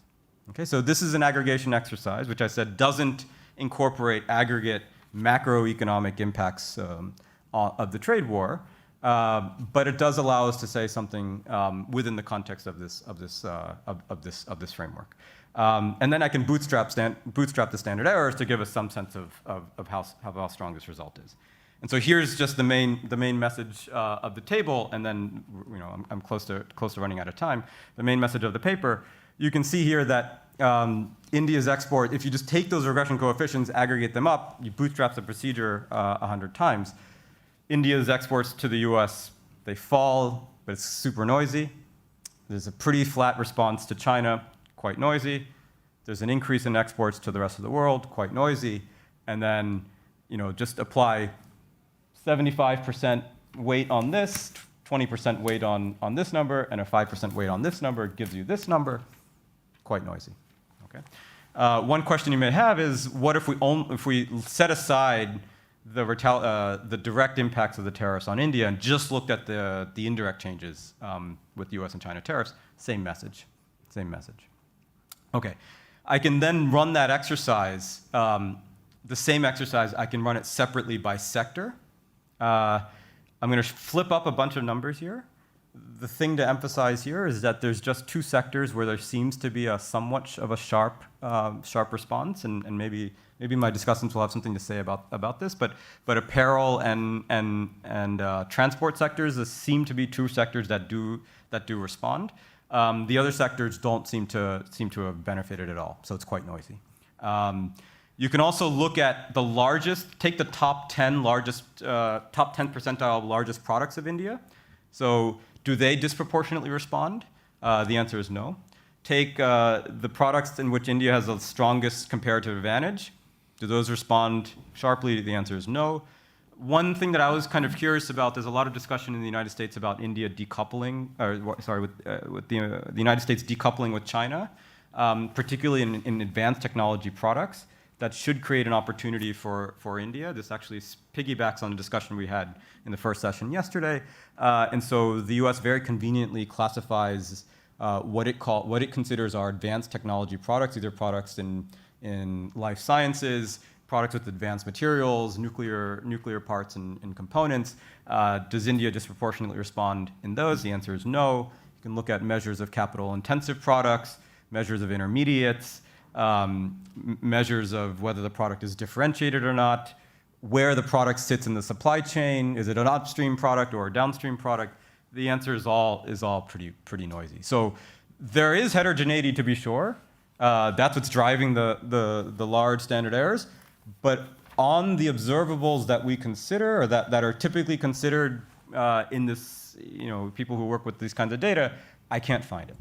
Okay, so this is an aggregation exercise, which I said doesn't incorporate aggregate macroeconomic impacts of the trade war, but it does allow us to say something within the context of this framework. And then I can bootstrap the standard errors to give us some sense of how strong this result is. And so here's just the main message of the table, and then I'm close to running out of time. The main message of the paper. You can see here that India's export, if you just take those regression coefficients, aggregate them up, you bootstrap the procedure 100 times. India's exports to the US, they fall, but it's super noisy. There's a pretty flat response to China, quite noisy. There's an increase in exports to the rest of the world, quite noisy. And then, just apply 75% weight on this, 20% weight on this number, and a 5% weight on this number gives you this number, quite noisy. Okay. One question you may have is, what if we set aside the direct impacts of the tariffs on India and just looked at the indirect changes with US and China tariffs? Same message. Okay, I can then run that exercise, the same exercise, I can run it separately by sector. I'm going to flip up a bunch of numbers here. The thing to emphasize here is that there's just two sectors where there seems to be a somewhat of a sharp response, and maybe my discussants will have something to say about this. But apparel and transport sectors seem to be two sectors that do respond. The other sectors don't seem to have benefited at all, so it's quite noisy. You can also look at the take the top 10 percentile largest products of India. So do they disproportionately respond? The answer is no. Take the products in which India has the strongest comparative advantage. Do those respond sharply? The answer is no. One thing that I was kind of curious about, there's a lot of discussion in the United States about India decoupling, with the United States decoupling with China, particularly in advanced technology products. That should create an opportunity for India. This actually piggybacks on the discussion we had in the first session yesterday. And so the US very conveniently classifies what it considers are advanced technology products, either products in life sciences, products with advanced materials, nuclear parts and components. Does India disproportionately respond in those? The answer is no. You can look at measures of capital-intensive products, measures of intermediates, measures of whether the product is differentiated or not, where the product sits in the supply chain, is it an upstream product or a downstream product? The answer is all pretty noisy. So there is heterogeneity, to be sure. That's what's driving the large standard errors. But on the observables that we consider, or that are typically considered in this, people who work with these kinds of data, I can't find it.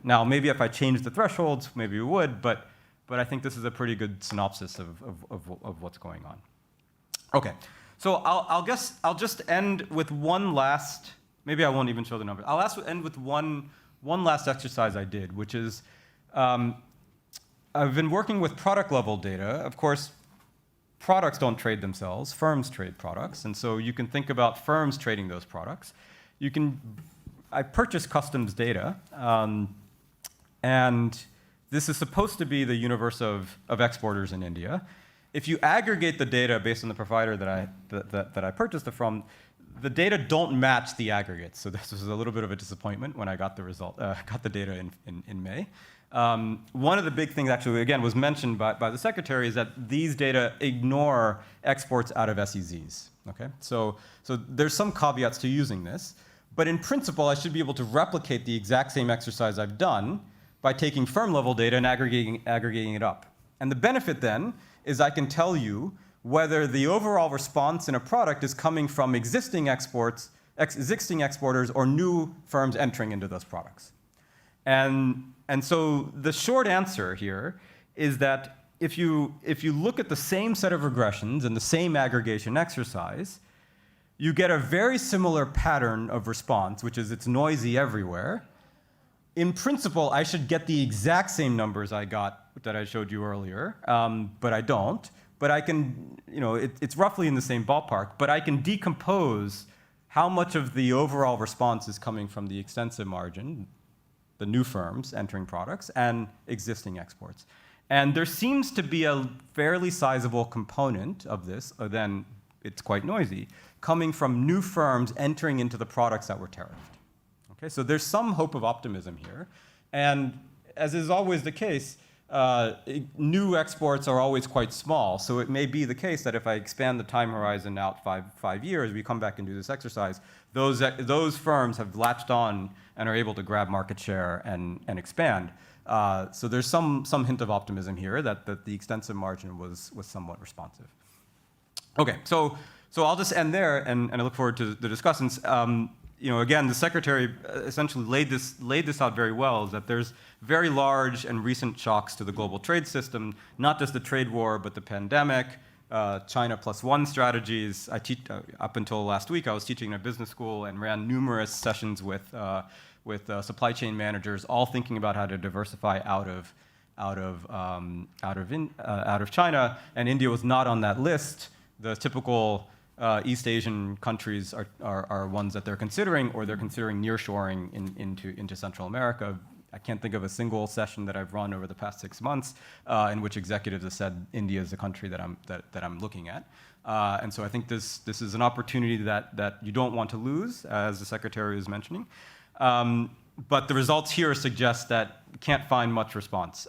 Now, maybe if I changed the thresholds, maybe we would, but I think this is a pretty good synopsis of what's going on. Okay, so I'll just end with one last, maybe I won't even show the numbers. I'll end with one last exercise I did, which is, I've been working with product level data. Of course, products don't trade themselves, firms trade products, and so you can think about firms trading those products. I purchased customs data, and this is supposed to be the universe of exporters in India. If you aggregate the data based on the provider that I purchased it from, the data don't match the aggregates. So this was a little bit of a disappointment when I got the data in May. One of the big things, actually, again, was mentioned by the secretary, is that these data ignore exports out of SEZs. Okay, so there's some caveats to using this. But in principle, I should be able to replicate the exact same exercise I've done by taking firm-level data and aggregating it up. And the benefit then is I can tell you whether the overall response in a product is coming from existing exporters or new firms entering into those products. And so the short answer here is that if you look at the same set of regressions and the same aggregation exercise, you get a very similar pattern of response, which is it's noisy everywhere. In principle, I should get the exact same numbers I got that I showed you earlier, but I don't. but I can, it's roughly in the same ballpark, but I can decompose how much of the overall response is coming from the extensive margin, the new firms entering products, and existing exports. And there seems to be a fairly sizable component of this, then it's quite noisy, coming from new firms entering into the products that were tariffed. Okay, so there's some hope of optimism here. And as is always the case, new exports are always quite small. So it may be the case that if I expand the time horizon out five years, we come back and do this exercise, those firms have latched on and are able to grab market share and expand. So there's some hint of optimism here that the extensive margin was somewhat responsive. Okay, so I'll just end there, and I look forward to the discussions. Again, the secretary essentially laid this out very well, is that there's very large and recent shocks to the global trade system, not just the trade war, but the pandemic, China +1 strategies. Up until last week, I was teaching in a business school and ran numerous sessions with supply chain managers, all thinking about how to diversify out of China, and India was not on that list. The typical East Asian countries are ones that they're considering, or they're considering nearshoring into Central America. I can't think of a single session that I've run over the past 6 months in which executives have said India is the country that I'm looking at. And so I think this is an opportunity that you don't want to lose, as the secretary is mentioning. But the results here suggest that you can't find much response,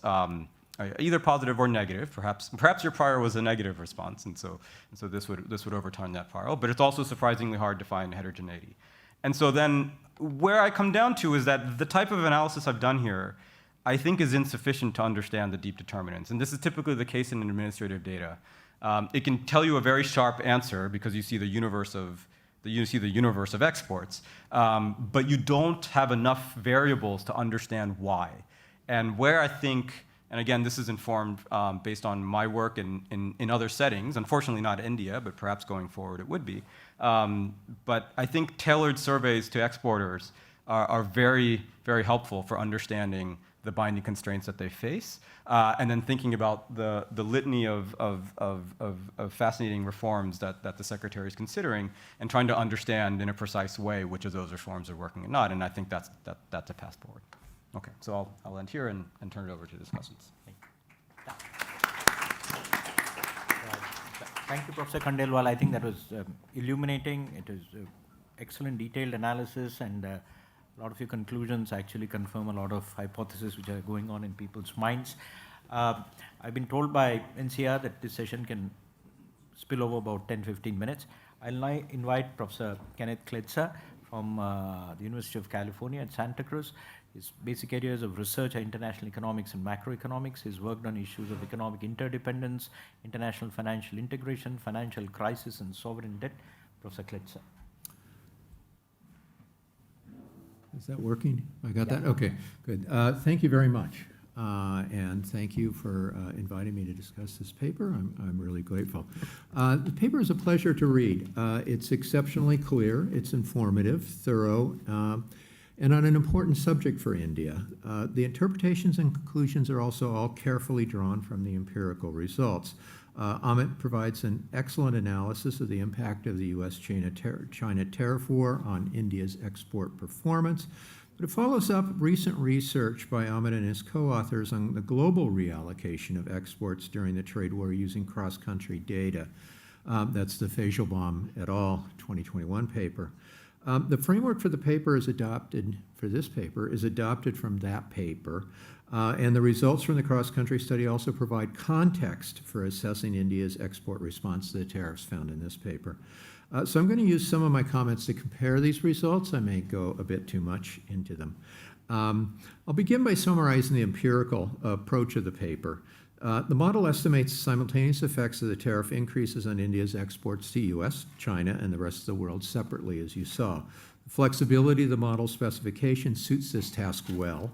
either positive or negative. Perhaps your prior was a negative response, and so this would overturn that prior. But it's also surprisingly hard to find heterogeneity. And so then where I come down to is that the type of analysis I've done here, I think, is insufficient to understand the deep determinants. And this is typically the case in administrative data. It can tell you a very sharp answer because you see the universe of exports, but you don't have enough variables to understand why. And where I think, and again, this is informed based on my work in other settings, unfortunately not India, but perhaps going forward it would be. But I think tailored surveys to exporters are very, very helpful for understanding the binding constraints that they face, and then thinking about the litany of fascinating reforms that the secretary is considering, and trying to understand in a precise way which of those reforms are working and not. And I think that's a path forward. Okay, so I'll end here and turn it over to discussions. Thank you, Professor Khandelwal. I think that was illuminating. It was excellent detailed analysis, and a lot of your conclusions actually confirm a lot of hypotheses which are going on in people's minds. I've been told by NCR that this session can spill over about 10-15 minutes. I'll now invite Professor Kenneth Klitzer from the University of California at Santa Cruz. His basic areas of research are international economics and macroeconomics. He's worked on issues of economic interdependence, international financial integration, financial crisis, and sovereign debt. Professor Klitzer. Is that working? I got that? Okay, good. Thank you very much. And thank you for inviting me to discuss this paper. I'm really grateful. The paper is a pleasure to read. It's exceptionally clear, it's informative, thorough, and on an important subject for India. The interpretations and conclusions are also all carefully drawn from the empirical results. Amit provides an excellent analysis of the impact of the U.S.-China tariff war on India's export performance, but it follows up recent research by Amit and his co-authors on the global reallocation of exports during the trade war using cross-country data. That's the Faisalbaum et al. 2021 paper. The framework for the paper is adopted from that paper, and the results from the cross-country study also provide context for assessing India's export response to the tariffs found in this paper. So I'm going to use some of my comments to compare these results. I may go a bit too much into them. I'll begin by summarizing the empirical approach of the paper. The model estimates the simultaneous effects of the tariff increases on India's exports to U.S., China, and the rest of the world separately, as you saw. The flexibility of the model specification suits this task well.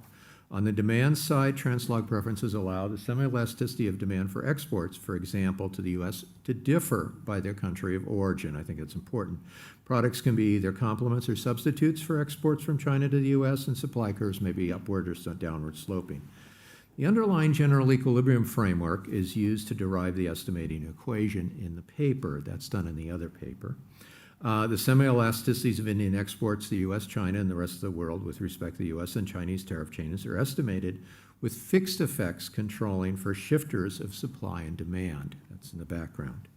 On the demand side, translog preferences allow the semi-elasticity of demand for exports, for example, to the U.S., to differ by their country of origin. I think it's important. Products can be either complements or substitutes for exports from China to the U.S., and supply curves may be upward or downward sloping. The underlying general equilibrium framework is used to derive the estimating equation in the paper. That's done in the other paper. The semi-elasticities of Indian exports to the U.S., China, and the rest of the world with respect to the U.S. and Chinese tariff changes are estimated with fixed effects controlling for shifters of supply and demand. That's in the background.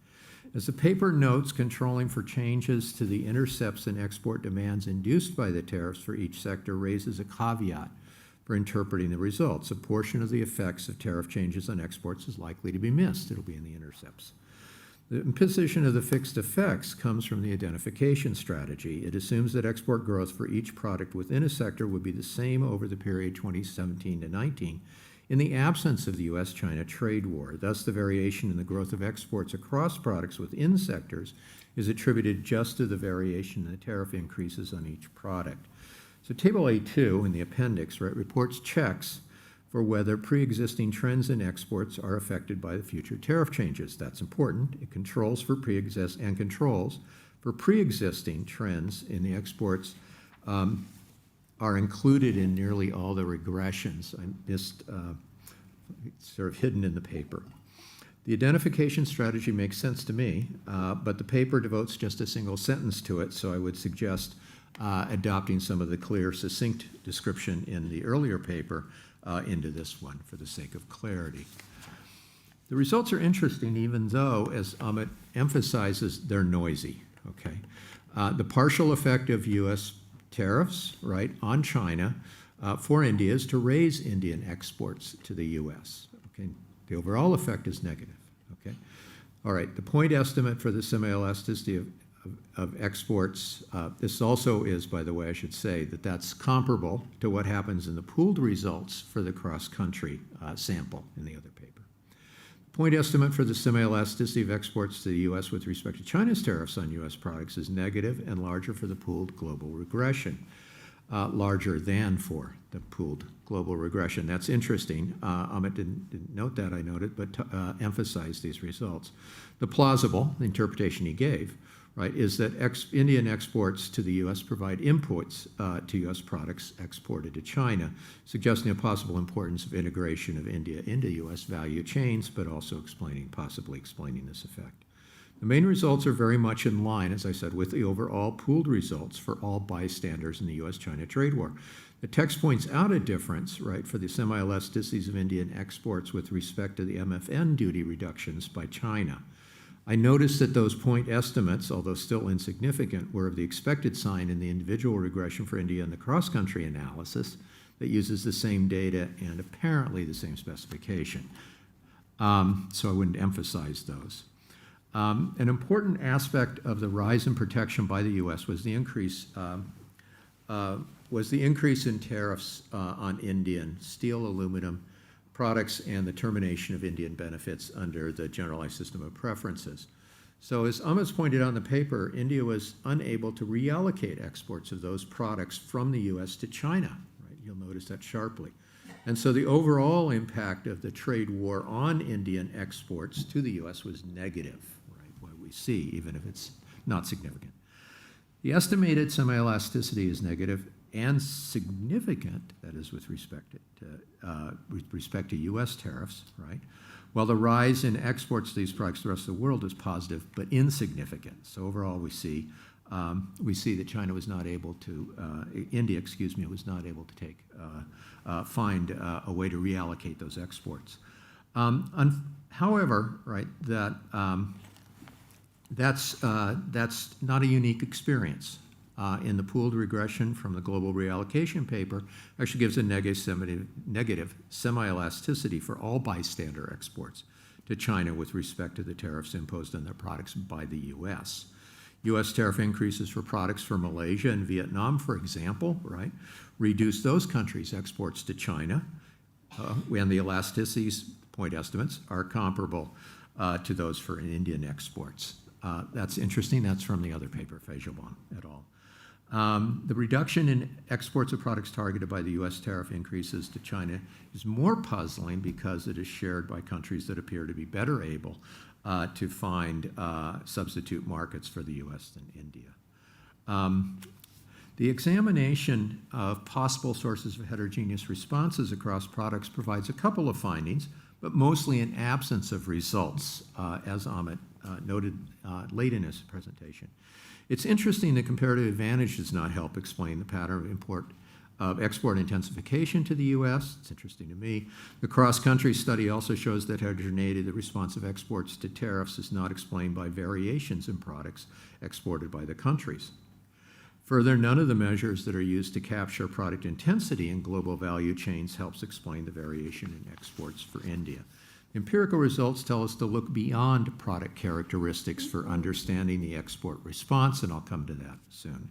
As the paper notes, controlling for changes to the intercepts and export demands induced by the tariffs for each sector raises a caveat for interpreting the results. A portion of the effects of tariff changes on exports is likely to be missed. It'll be in the intercepts. The imposition of the fixed effects comes from the identification strategy. It assumes that export growth for each product within a sector would be the same over the period 2017 to 19 in the absence of the U.S.-China trade war. Thus, the variation in the growth of exports across products within sectors is attributed just to the variation in the tariff increases on each product. So Table A2 in the appendix, right, reports checks for whether pre-existing trends in exports are affected by the future tariff changes. That's important. It controls for pre-existing trends in the exports are included in nearly all the regressions. I missed, sort of hidden in the paper. The identification strategy makes sense to me, but the paper devotes just a single sentence to it, so I would suggest adopting some of the clear, succinct description in the earlier paper into this one for the sake of clarity. The results are interesting, even though, as Amit emphasizes, they're noisy, okay? The partial effect of U.S. tariffs, right, on China for India is to raise Indian exports to the U.S., okay? The overall effect is negative, okay? All right, the point estimate for the semi-elasticity of exports, this also is, by the way, I should say, that that's comparable to what happens in the pooled results for the cross-country sample in the other paper. Point estimate for the semi-elasticity of exports to the U.S. with respect to China's tariffs on U.S. products is negative and larger for the pooled global regression, larger than for the pooled global regression. That's interesting. Amit didn't note that, I noted, but emphasized these results. The plausible, the interpretation he gave, right, is that Indian exports to the U.S. provide inputs to U.S. products exported to China, suggesting a possible importance of integration of India into U.S. value chains, but also possibly explaining this effect. The main results are very much in line, as I said, with the overall pooled results for all bystanders in the U.S.-China trade war. The text points out a difference, right, for the semi-elasticities of Indian exports with respect to the MFN duty reductions by China. I noticed that those point estimates, although still insignificant, were of the expected sign in the individual regression for India in the cross-country analysis that uses the same data and apparently the same specification. So I wouldn't emphasize those. An important aspect of the rise in protection by the U.S. was the increase in tariffs on Indian steel, aluminum, products and the termination of Indian benefits under the generalized system of preferences. So as Amit's pointed out in the paper, India was unable to reallocate exports of those products from the U.S. to China, right? You'll notice that sharply. And so the overall impact of the trade war on Indian exports to the U.S. was negative, right? What we see, even if it's not significant. The estimated semi-elasticity is negative and significant, that is with respect to U.S. tariffs, right? While the rise in exports to these products to the rest of the world is positive, but insignificant. So overall, we see that China was not able to, India, excuse me, was not able to find a way to reallocate those exports. However, right, that's not a unique experience. In the pooled regression from the global reallocation paper actually gives a negative semi-elasticity for all bystander exports to China with respect to the tariffs imposed on their products by the U.S. U.S. tariff increases for products for Malaysia and Vietnam, for example, right, reduce those countries' exports to China, and the elasticities, point estimates, are comparable to those for Indian exports. That's interesting. That's from the other paper, Fejobon et al. The reduction in exports of products targeted by the U.S. tariff increases to China is more puzzling because it is shared by countries that appear to be better able to find substitute markets for the U.S. than India. The examination of possible sources of heterogeneous responses across products provides a couple of findings, but mostly an absence of results, as Amit noted late in his presentation. It's interesting that comparative advantage does not help explain the pattern of export intensification to the U.S. It's interesting to me. The cross-country study also shows that heterogeneity, the response of exports to tariffs, is not explained by variations in products exported by the countries. Further, none of the measures that are used to capture product intensity in global value chains helps explain the variation in exports for India. Empirical results tell us to look beyond product characteristics for understanding the export response, and I'll come to that soon.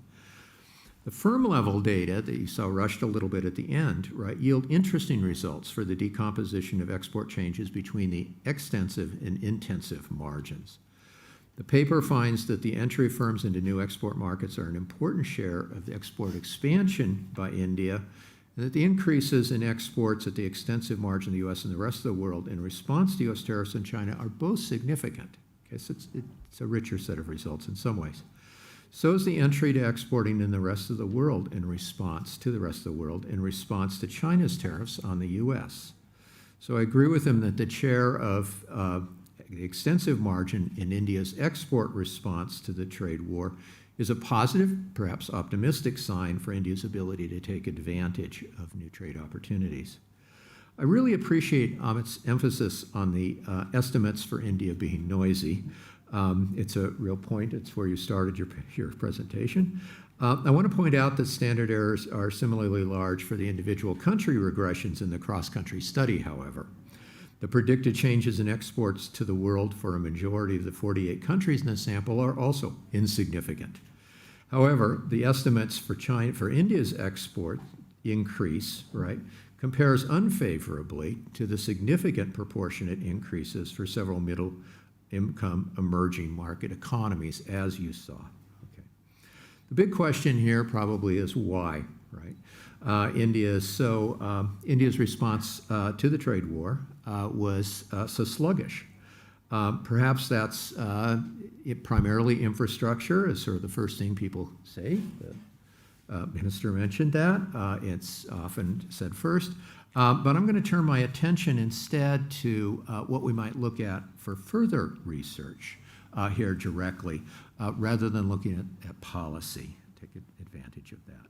The firm-level data that you saw rushed a little bit at the end, right, yield interesting results for the decomposition of export changes between the extensive and intensive margins. The paper finds that the entry of firms into new export markets are an important share of the export expansion by India, and that the increases in exports at the extensive margin of the U.S. and the rest of the world in response to U.S. tariffs on China are both significant. Okay, so it's a richer set of results in some ways. So is the entry to exporting in the rest of the world in response to the rest of the world in response to China's tariffs on the U.S. So I agree with him that the share of the extensive margin in India's export response to the trade war is a positive, perhaps optimistic sign for India's ability to take advantage of new trade opportunities. I really appreciate Amit's emphasis on the estimates for India being noisy. It's a real point. It's where you started your presentation. I want to point out that standard errors are similarly large for the individual country regressions in the cross-country study, however. The predicted changes in exports to the world for a majority of the 48 countries in the sample are also insignificant. However, the estimates for India's export increase, right, compares unfavorably to the significant proportionate increases for several middle-income emerging market economies, as you saw. Okay. The big question here probably is why, right? India's response to the trade war was so sluggish. Perhaps that's primarily infrastructure is sort of the first thing people say. The minister mentioned that. It's often said first. But I'm going to turn my attention instead to what we might look at for further research here directly, rather than looking at policy. Take advantage of that.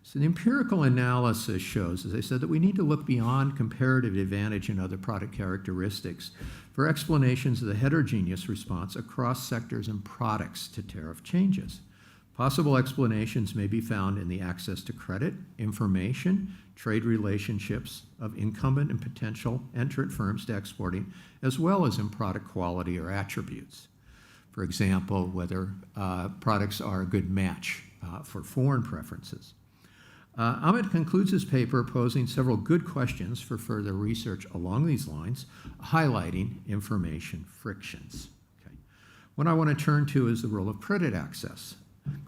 So the empirical analysis shows, as I said, that we need to look beyond comparative advantage and other product characteristics for explanations of the heterogeneous response across sectors and products to tariff changes. Possible explanations may be found in the access to credit, information, trade relationships of incumbent and potential entrant firms to exporting, as well as in product quality or attributes. For example, whether products are a good match for foreign preferences. Amit concludes his paper posing several good questions for further research along these lines, highlighting information frictions. Okay. What I want to turn to is the role of credit access.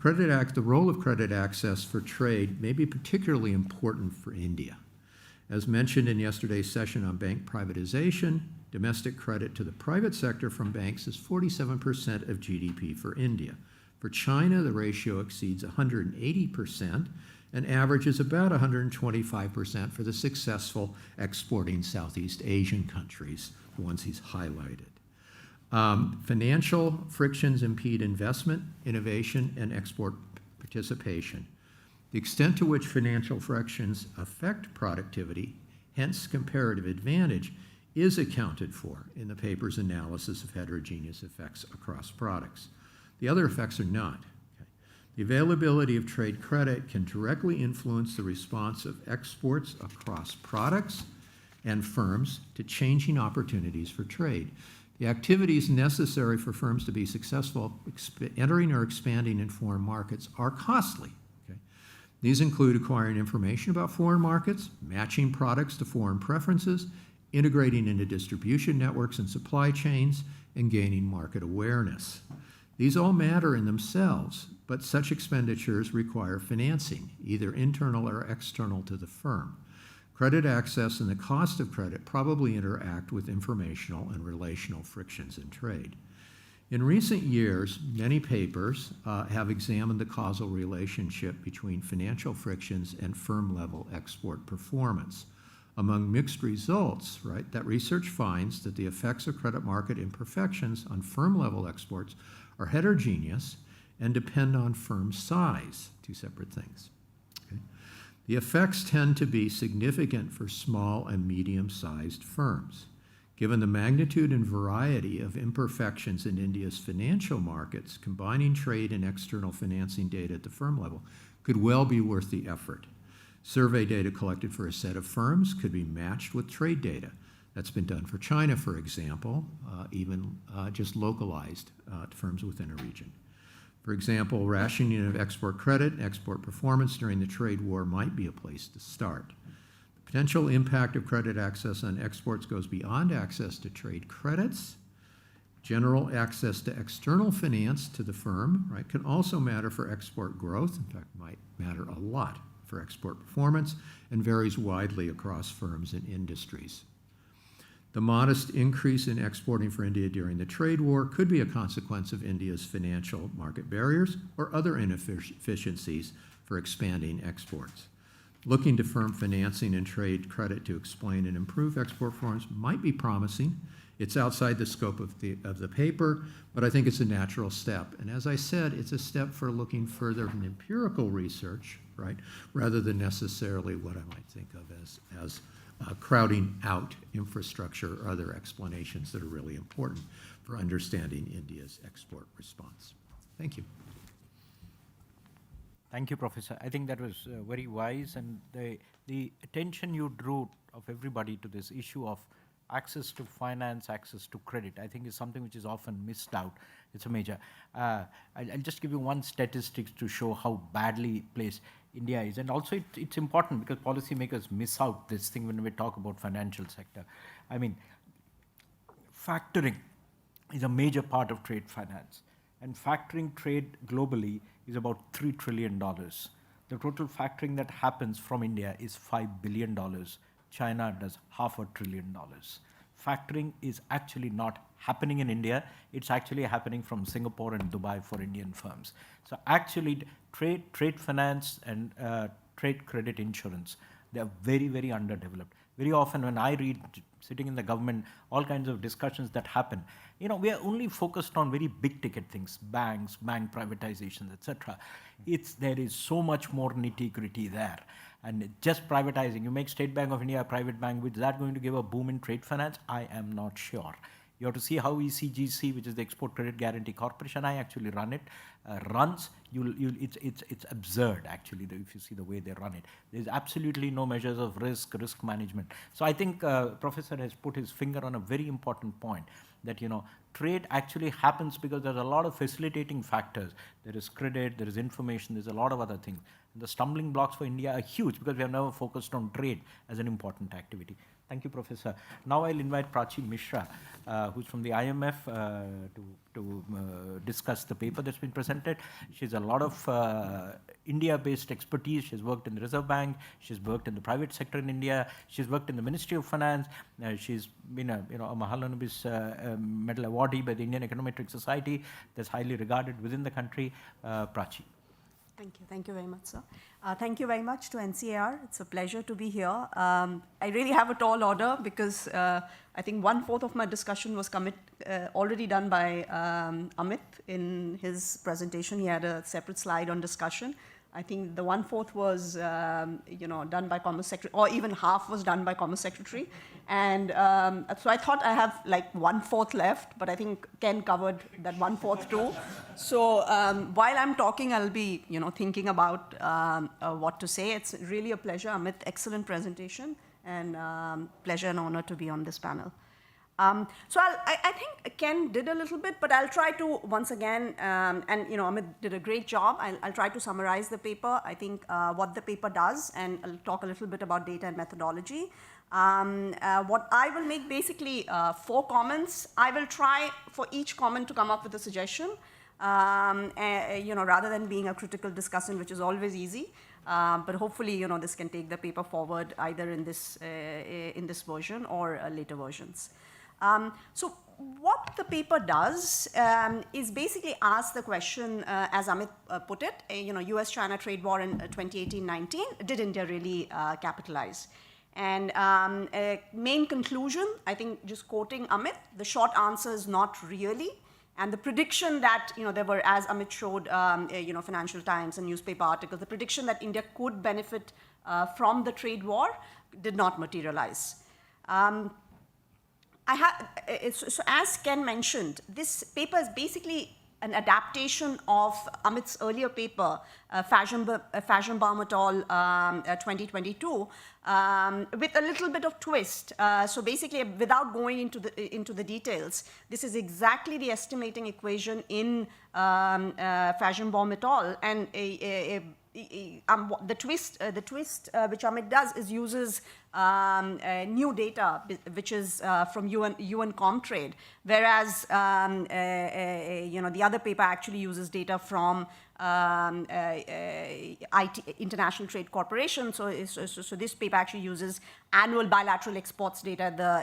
The role of credit access for trade may be particularly important for India. As mentioned in yesterday's session on bank privatization, domestic credit to the private sector from banks is 47% of GDP for India. For China, the ratio exceeds 180%, and averages about 125% for the successful exporting Southeast Asian countries, the ones he's highlighted. Financial frictions impede investment, innovation, and export participation. The extent to which financial frictions affect productivity, hence comparative advantage, is accounted for in the paper's analysis of heterogeneous effects across products. The other effects are not. The availability of trade credit can directly influence the response of exports across products and firms to changing opportunities for trade. The activities necessary for firms to be successful entering or expanding in foreign markets are costly. Okay? These include acquiring information about foreign markets, matching products to foreign preferences, integrating into distribution networks and supply chains, and gaining market awareness. These all matter in themselves, but such expenditures require financing, either internal or external to the firm. Credit access and the cost of credit probably interact with informational and relational frictions in trade. In recent years, many papers have examined the causal relationship between financial frictions and firm-level export performance. Among mixed results, right, that research finds that the effects of credit market imperfections on firm-level exports are heterogeneous and depend on firm size, two separate things. Okay? The effects tend to be significant for small and medium-sized firms. Given the magnitude and variety of imperfections in India's financial markets, combining trade and external financing data at the firm level could well be worth the effort. Survey data collected for a set of firms could be matched with trade data. That's been done for China, for example, even just localized to firms within a region. For example, rationing of export credit and export performance during the trade war might be a place to start. Potential impact of credit access on exports goes beyond access to trade credits. General access to external finance to the firm, right, can also matter for export growth. In fact, might matter a lot for export performance and varies widely across firms and industries. The modest increase in exporting for India during the trade war could be a consequence of India's financial market barriers or other inefficiencies for expanding exports. Looking to firm financing and trade credit to explain and improve export performance might be promising. It's outside the scope of the paper, but I think it's a natural step. And as I said, it's a step for looking further in empirical research, right, rather than necessarily what I might think of as crowding out infrastructure or other explanations that are really important for understanding India's export response. Thank you. Thank you, Professor. I think that was very wise, and the attention you drew of everybody to this issue of access to finance, access to credit, I think is something which is often missed out. It's a major. I'll just give you one statistic to show how badly placed India is. And also it's important because policymakers miss out this thing when we talk about financial sector. I mean, factoring is a major part of trade finance. And factoring trade globally is about $3 trillion. The total factoring that happens from India is $5 billion. China does $500 billion. Factoring is actually not happening in India. It's actually happening from Singapore and Dubai for Indian firms. So actually, trade finance and trade credit insurance, they are very, very underdeveloped. Very often when I read, sitting in the government, all kinds of discussions that happen, you know, we are only focused on very big ticket things, banks, bank privatizations, etc. There is so much more nitty-gritty there. And just privatizing, you make State Bank of India a private bank, is that going to give a boom in trade finance? I am not sure. You have to see how ECGC, which is the Export Credit Guarantee Corporation, I actually run it, runs. It's absurd, actually, if you see the way they run it. There's absolutely no measures of risk management. So I think Professor has put his finger on a very important point, that, you know, trade actually happens because there's a lot of facilitating factors. There is credit, there is information, there's a lot of other things. And the stumbling blocks for India are huge because we have never focused on trade as an important activity. Thank you, Professor. Now I'll invite Prachi Mishra, who's from the IMF, to discuss the paper that's been presented. She has a lot of India-based expertise. She's worked in the Reserve Bank. She's worked in the private sector in India. She's worked in the Ministry of Finance. She's been a Mahalanobis Medal awardee by the Indian Econometric Society. That's highly regarded within the country. Prachi. Thank you. Thank you very much, sir. Thank you very much to NCAR. It's a pleasure to be here. I really have a tall order because I think 1/4 of my discussion was already done by Amit in his presentation. He had a separate slide on discussion. I think the 1/4 was, done by Commerce Secretary, or even half was done by Commerce Secretary. And so I thought I have like 1/4 left, but I think Ken covered that 1/4 too. So while I'm talking, I'll be, thinking about what to say. It's really a pleasure. Amit, excellent presentation, and pleasure and honor to be on this panel. So I think Ken did a little bit, but I'll try to once again, and Amit did a great job. I'll try to summarize the paper. I think what the paper does, and I'll talk a little bit about data and methodology. What I will make basically 4 comments. I will try for each comment to come up with a suggestion, rather than being a critical discussion, which is always easy. But hopefully, this can take the paper forward either in this version or later versions. So what the paper does is basically ask the question, as Amit put it, US-China trade war in 2018-19, did India really capitalize? And main conclusion, I think just quoting Amit, the short answer is not really. And the prediction that, there were, as Amit showed, Financial Times and newspaper articles, the prediction that India could benefit from the trade war did not materialize. So as Ken mentioned, this paper is basically an adaptation of Amit's earlier paper, Fashionbaum et al. 2022, with a little bit of twist. So basically, without going into the details, this is exactly the estimating equation in Fashionbaum et al. And the twist which Amit does is uses new data, which is from UN Comtrade, whereas the other paper actually uses data from International Trade Corporation. So this paper actually uses annual bilateral exports data at the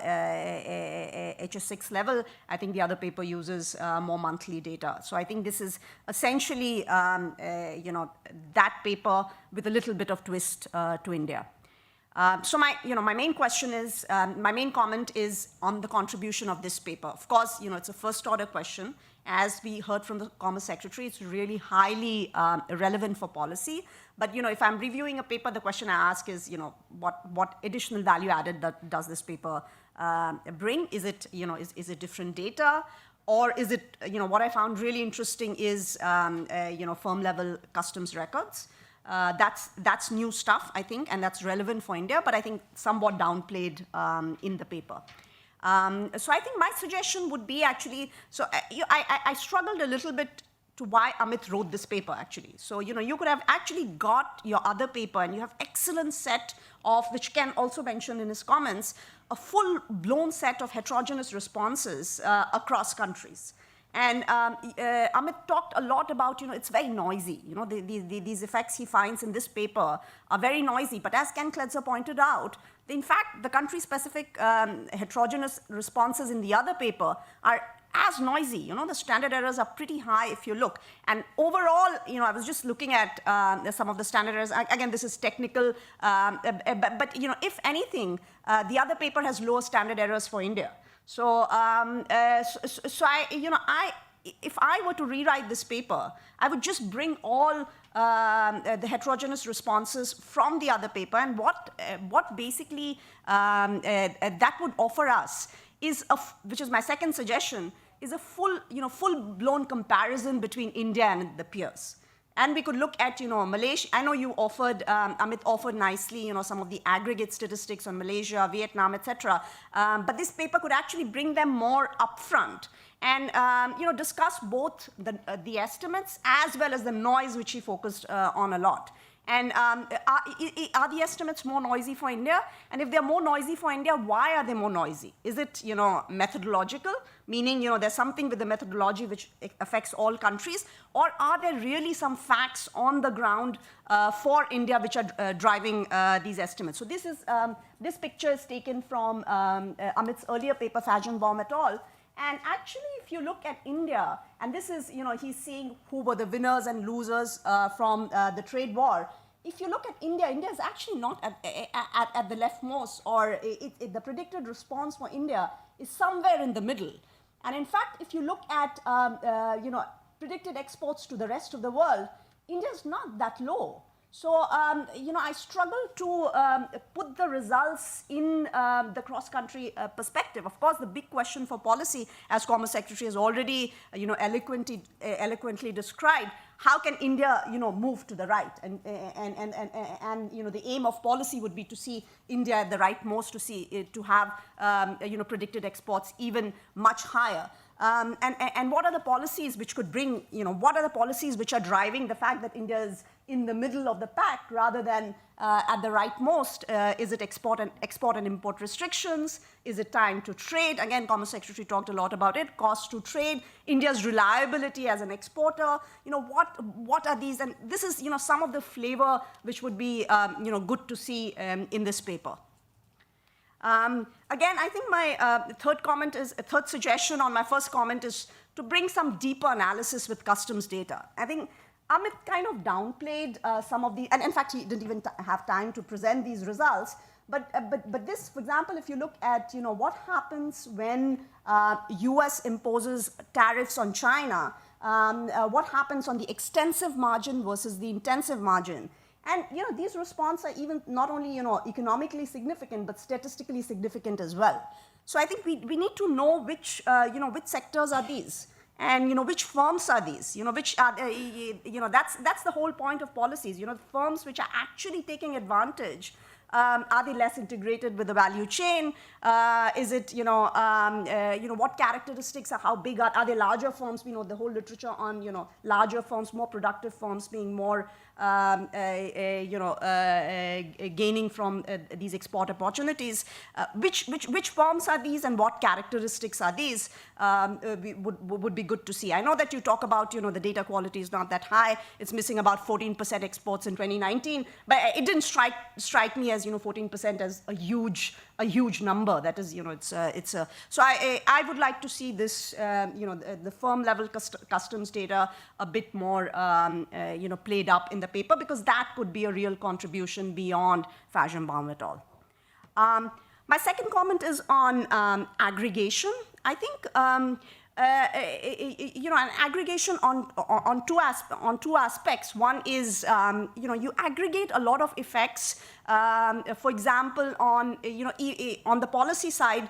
HS6 level. I think the other paper uses more monthly data. So I think this is essentially that paper with a little bit of twist to India. So my main question is, my main comment is on the contribution of this paper. Of course, it's a first order question. As we heard from the Commerce Secretary, it's really highly relevant for policy. But if I'm reviewing a paper, the question I ask is, what additional value added does this paper bring? Is it, is it different data? Or is it, what I found really interesting is, firm level customs records. That's new stuff, I think, and that's relevant for India, but I think somewhat downplayed in the paper. So I think my suggestion would be actually, so I struggled a little bit to why Amit wrote this paper, actually. So, you could have actually got your other paper, and you have excellent set of, which Ken also mentioned in his comments, a full-blown set of heterogeneous responses across countries. And Amit talked a lot about, it's very noisy. These effects he finds in this paper are very noisy. But as Ken Klitzer pointed out, in fact, the country-specific heterogeneous responses in the other paper are as noisy. The standard errors are pretty high if you look. And overall, I was just looking at some of the standard errors. Again, this is technical. But if anything, the other paper has lower standard errors for India. So, if I were to rewrite this paper, I would just bring all the heterogeneous responses from the other paper, and what basically that would offer us is, which is my second suggestion, is a full-blown comparison between India and the peers. And we could look at, Malaysia. I know you offered, Amit offered nicely, some of the aggregate statistics on Malaysia, Vietnam, etc. But this paper could actually bring them more upfront and, discuss both the estimates as well as the noise, which he focused on a lot. And are the estimates more noisy for India? And if they're more noisy for India, why are they more noisy? Is it, methodological, meaning, there's something with the methodology which affects all countries? Or are there really some facts on the ground for India which are driving these estimates? So this picture is taken from Amit's earlier paper, Fashionbaum et al. And actually, if you look at India, and this is, he's seeing who were the winners and losers from the trade war. If you look at India, India is actually not at the leftmost, or the predicted response for India is somewhere in the middle. And in fact, if you look at, predicted exports to the rest of the world, India is not that low. So, I struggle to put the results in the cross-country perspective. Of course, the big question for policy, as Commerce Secretary has already, eloquently described, how can India, move to the right? And the aim of policy would be to see India at the rightmost, to have, predicted exports even much higher. And what are the policies which could bring, what are the policies which are driving the fact that India is in the middle of the pack rather than at the rightmost? Is it export and import restrictions? Is it time to trade? Again, Commerce Secretary talked a lot about it. Cost to trade, India's reliability as an exporter. What are these? And this is, some of the flavor which would be, good to see in this paper. Again, I think my third suggestion on my first comment is to bring some deeper analysis with customs data. I think Amit kind of downplayed some of the, and in fact, he didn't even have time to present these results. But this, for example, if you look at what happens when US imposes tariffs on China, what happens on the extensive margin versus the intensive margin. And these responses are even not only economically significant, but statistically significant as well. So I think we need to know which sectors are these, and which firms are these. Which are that's the whole point of policies. Firms which are actually taking advantage. Are they less integrated with the value chain? Is it, what characteristics are, how big are they larger firms? We know the whole literature on, larger firms, more productive firms being more, gaining from these export opportunities. Which firms are these and what characteristics are these would be good to see. I know that you talk about, the data quality is not that high. It's missing about 14% exports in 2019, but it didn't strike me as 14% as a huge number. That is, so I would like to see this, the firm level customs data a bit more, played up in the paper, because that could be a real contribution beyond Fashionbaum et al. My second comment is on aggregation. I think an aggregation on two aspects. One is you aggregate a lot of effects. For example, on the policy side,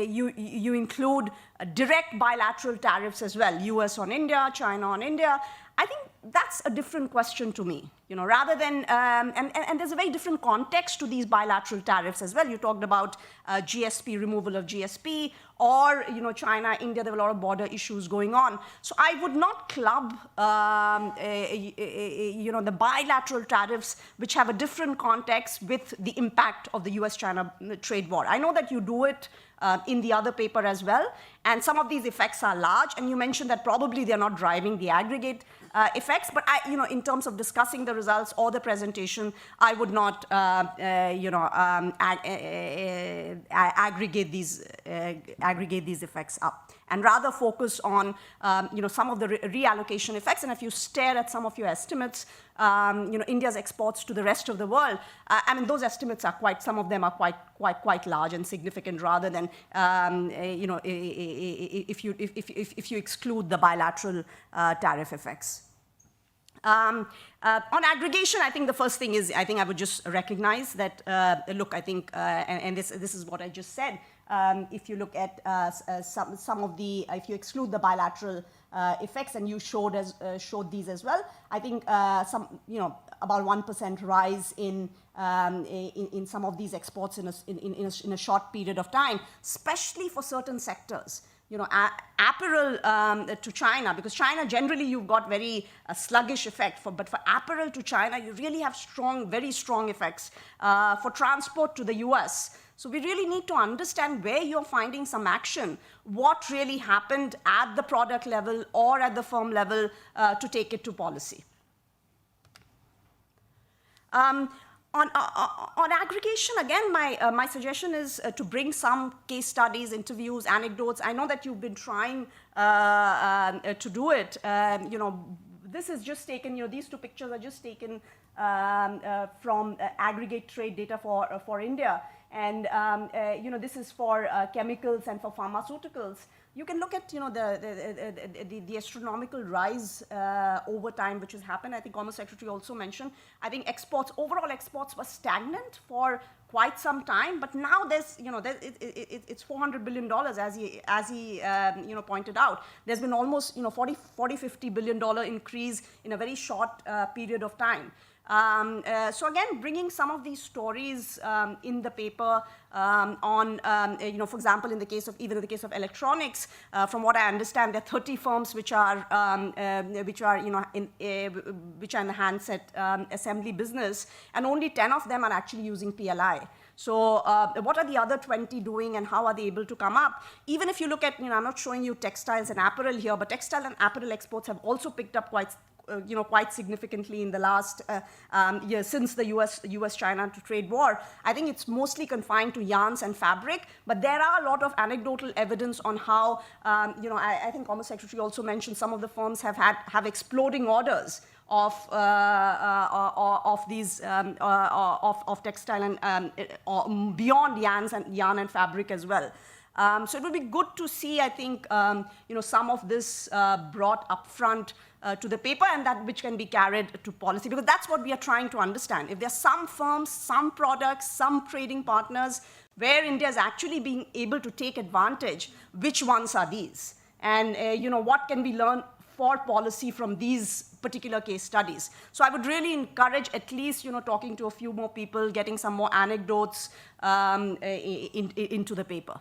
you include direct bilateral tariffs as well. US on India, China on India. I think that's a different question to me, rather than, and there's a very different context to these bilateral tariffs as well. You talked about GSP, removal of GSP, or, China, India, there were a lot of border issues going on. So I would not club, the bilateral tariffs, which have a different context with the impact of the US-China trade war. I know that you do it in the other paper as well, and some of these effects are large, and you mentioned that probably they're not driving the aggregate effects, but in terms of discussing the results or the presentation, I would not, aggregate these effects up, and rather focus on, some of the reallocation effects. And if you stare at some of your estimates, India's exports to the rest of the world, I mean, those estimates are some of them are quite large and significant, rather than, if you exclude the bilateral tariff effects. On aggregation, I think the first thing is, I think I would just recognize that, look, I think, and this is what I just said, if you look at some of the, if you exclude the bilateral effects, and you showed these as well, I think about 1% rise in some of these exports in a short period of time, especially for certain sectors. Apparel to China, because China generally you've got very sluggish effect, but for apparel to China, you really have very strong effects. For transport to the US. So we really need to understand where you're finding some action, what really happened at the product level or at the firm level to take it to policy. On aggregation, again, my suggestion is to bring some case studies, interviews, anecdotes. I know that you've been trying to do it. This is just taken, these two pictures are just taken from aggregate trade data for India. And this is for chemicals and for pharmaceuticals. You can look at the astronomical rise over time which has happened. I think Commerce Secretary also mentioned. I think overall exports were stagnant for quite some time, but now there's it's $400 billion as he pointed out. There's been almost $40-50 billion increase in a very short period of time. So again, bringing some of these stories in the paper on, for example, in the case of electronics, from what I understand, there are 30 firms which are in the handset assembly business, and only 10 of them are actually using PLI. So what are the other 20 doing, and how are they able to come up? Even if you look at, I'm not showing you textiles and apparel here, but textile and apparel exports have also picked up quite significantly in the last year since the US-China trade war. I think it's mostly confined to yarns and fabric, but there are a lot of anecdotal evidence on how, I think Commerce Secretary also mentioned some of the firms have exploding orders of these of textile and beyond yarn and fabric as well. So it would be good to see, I think, some of this brought upfront to the paper, and that which can be carried to policy, because that's what we are trying to understand. If there are some firms, some products, some trading partners where India is actually being able to take advantage, which ones are these? And what can we learn for policy from these particular case studies? So I would really encourage at least talking to a few more people, getting some more anecdotes into the paper.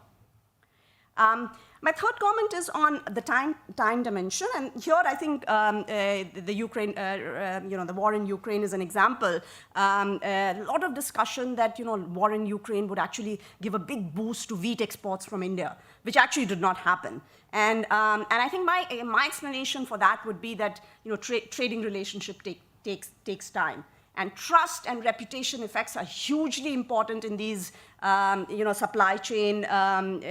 My third comment is on the time dimension, and here I think the Ukraine, the war in Ukraine is an example. A lot of discussion that war in Ukraine would actually give a big boost to wheat exports from India, which actually did not happen. And I think my explanation for that would be that trading relationship takes time. And trust and reputation effects are hugely important in these, supply chain and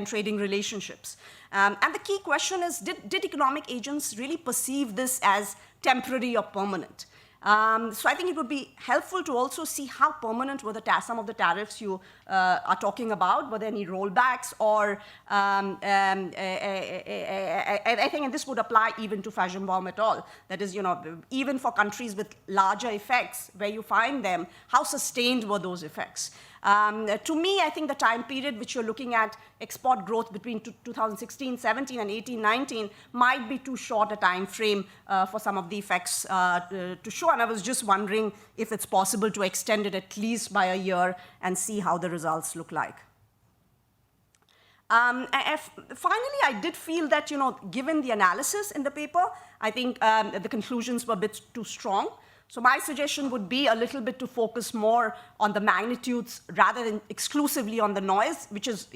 trading relationships. And the key question is, did economic agents really perceive this as temporary or permanent? So I think it would be helpful to also see how permanent were some of the tariffs you are talking about. Were there any rollbacks, or I think, and this would apply even to Fashionbaum et al. That is, even for countries with larger effects, where you find them, how sustained were those effects? To me, I think the time period which you're looking at, export growth between 2016, 17, and 18, 19, might be too short a time frame for some of the effects to show. And I was just wondering if it's possible to extend it at least by a year and see how the results look like. Finally, I did feel that, given the analysis in the paper, I think the conclusions were a bit too strong. So my suggestion would be a little bit to focus more on the magnitudes rather than exclusively on the noise, which is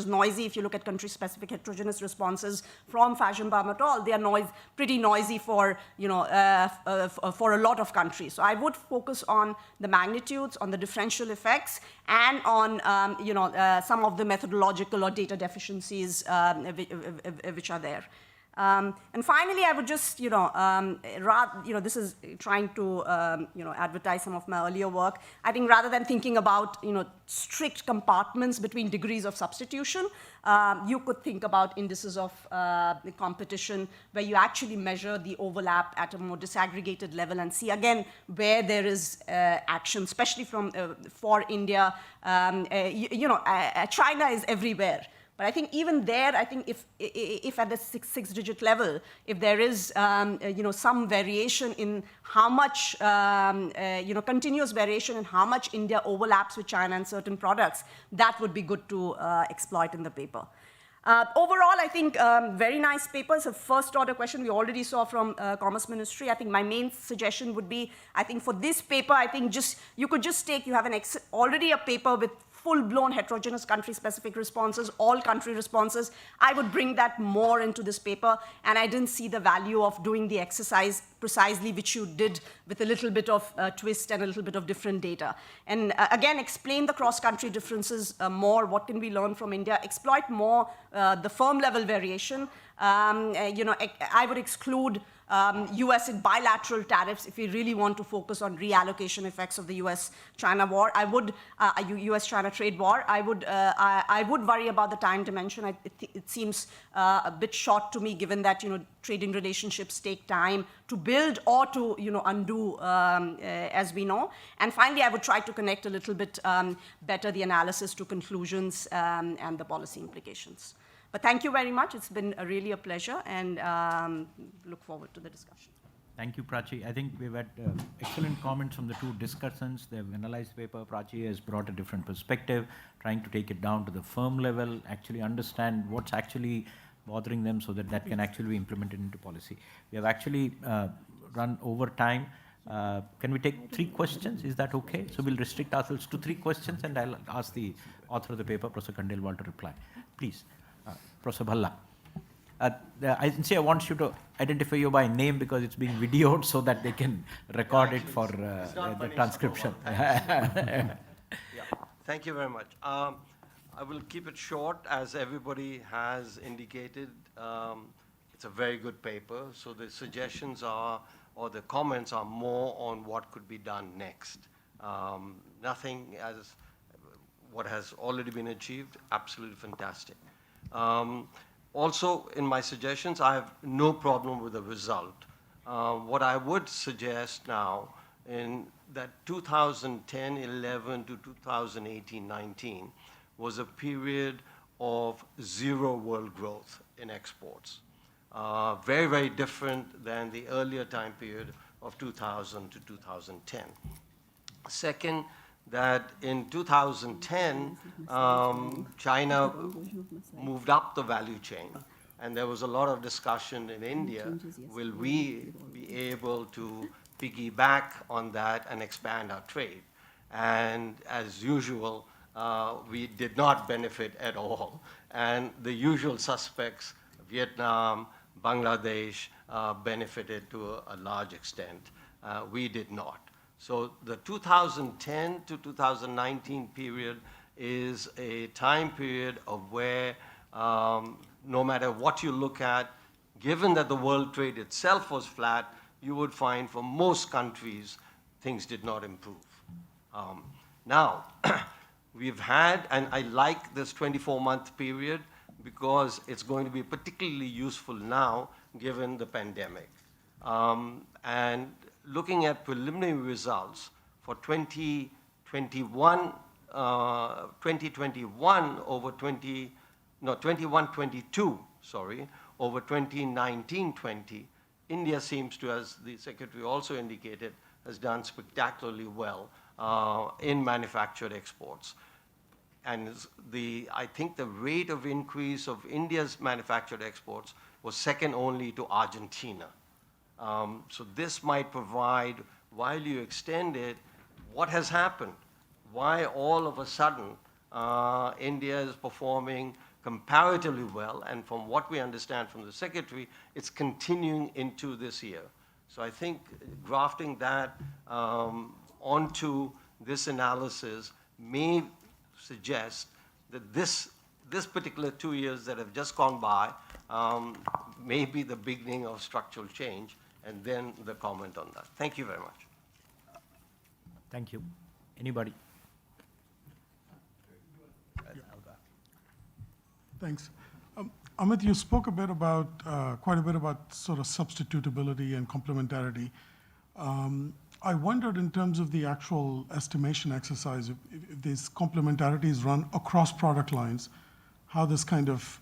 noisy. If you look at country-specific heterogeneous responses from Fashionbaum et al., they are pretty noisy for a lot of countries. So I would focus on the magnitudes, on the differential effects, and on some of the methodological or data deficiencies which are there. And finally, I would just, this is trying to, advertise some of my earlier work. I think rather than thinking about, strict compartments between degrees of substitution, you could think about indices of the competition, where you actually measure the overlap at a more disaggregated level and see, again, where there is action, especially for India. China is everywhere. But I think even there, I think if at the six-digit level, if there is some variation in how much continuous variation in how much India overlaps with China in certain products, that would be good to exploit in the paper. Overall, I think very nice papers. A first-order question we already saw from Commerce Ministry. I think my main suggestion would be, I think for this paper, I think you have already a paper with full-blown heterogeneous country-specific responses, all country responses. I would bring that more into this paper, and I didn't see the value of doing the exercise precisely which you did with a little bit of twist and a little bit of different data. And again, explain the cross-country differences more. What can we learn from India? Exploit more the firm-level variation. I would exclude US in bilateral tariffs if we really want to focus on reallocation effects of the US-China war. US-China trade war. I would worry about the time dimension. It seems a bit short to me, given that trading relationships take time to build or to undo, as we know. And finally, I would try to connect a little bit better the analysis to conclusions and the policy implications. But thank you very much. It's been really a pleasure, and look forward to the discussion. Thank you, Prachi. I think we've had excellent comments from the two discussants. They've analyzed the paper. Prachi has brought a different perspective, trying to take it down to the firm level, actually understand what's actually bothering them so that can actually be implemented into policy. We have actually run over time. Can we take 3 questions? Is that okay? So we'll restrict ourselves to 3 questions, and I'll ask the author of the paper, Professor Khandelwal, to reply. Please. Professor Bhalla. I want you to identify you by name because it's being videoed so that they can record it for the transcription. Yeah. Thank you very much. I will keep it short, as everybody has indicated. It's a very good paper, so the suggestions are, or the comments are more on what could be done next. Nothing as what has already been achieved, absolutely fantastic. Also, in my suggestions, I have no problem with the result. What I would suggest now, in that 2010-11 to 2018-19 was a period of zero world growth in exports. Very, very different than the earlier time period of 2000 to 2010. Second, that in 2010, China moved up the value chain. And there was a lot of discussion in India, will we be able to piggyback on that and expand our trade? And as usual, we did not benefit at all. And the usual suspects, Vietnam, Bangladesh, benefited to a large extent. We did not. So the 2010 to 2019 period is a time period of where no matter what you look at, given that the world trade itself was flat, you would find for most countries, things did not improve. Now, we've had, and I like this 24-month period because it's going to be particularly useful now, given the pandemic. And looking at preliminary results for 2021 over 21-22, sorry, over 2019-20, India seems to, as the Secretary also indicated, has done spectacularly well in manufactured exports. And I think the rate of increase of India's manufactured exports was second only to Argentina. So this might provide, while you extend it, what has happened? Why all of a sudden India is performing comparatively well, and from what we understand from the Secretary, it's continuing into this year. So I think grafting that onto this analysis may suggest that this particular 2 years that have just gone by may be the beginning of structural change, and then the comment on that. Thank you very much. Thank you. Anybody? Thanks. Amit, you spoke a bit about, quite a bit about sort of substitutability and complementarity. I wondered in terms of the actual estimation exercise, if these complementarities run across product lines, how this kind of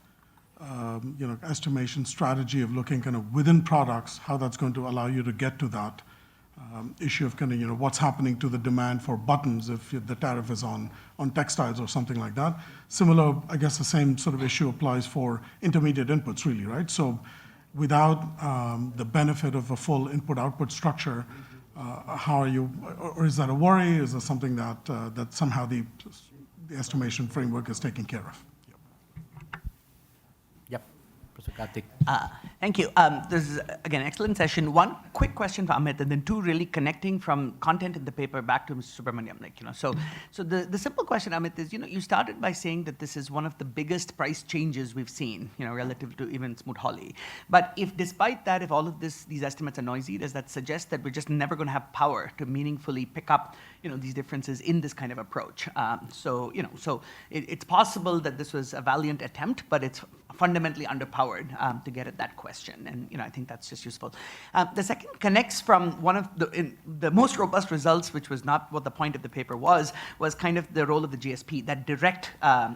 estimation strategy of looking kind of within products, how that's going to allow you to get to that issue of kind of, what's happening to the demand for buttons if the tariff is on textiles or something like that. Similar, I guess the same sort of issue applies for intermediate inputs really, right? So without the benefit of a full input-output structure, how are you, or is that a worry? Is that something that, that somehow the estimation framework is taking care of? Thank you. This is, again, excellent session. One quick question for Amit, and then two really connecting from content in the paper back to Mr. Subramaniam. So the simple question, Amit, is, you started by saying that this is one of the biggest price changes we've seen, relative to even Smoot-Hawley. But if despite that, if all of these estimates are noisy, does that suggest that we're just never going to have power to meaningfully pick up, these differences in this kind of approach? So it's possible that this was a valiant attempt, but it's fundamentally underpowered to get at that question, and I think that's just useful. The second connects from one of the most robust results, which was not what the point of the paper was kind of the role of the GSP, that direct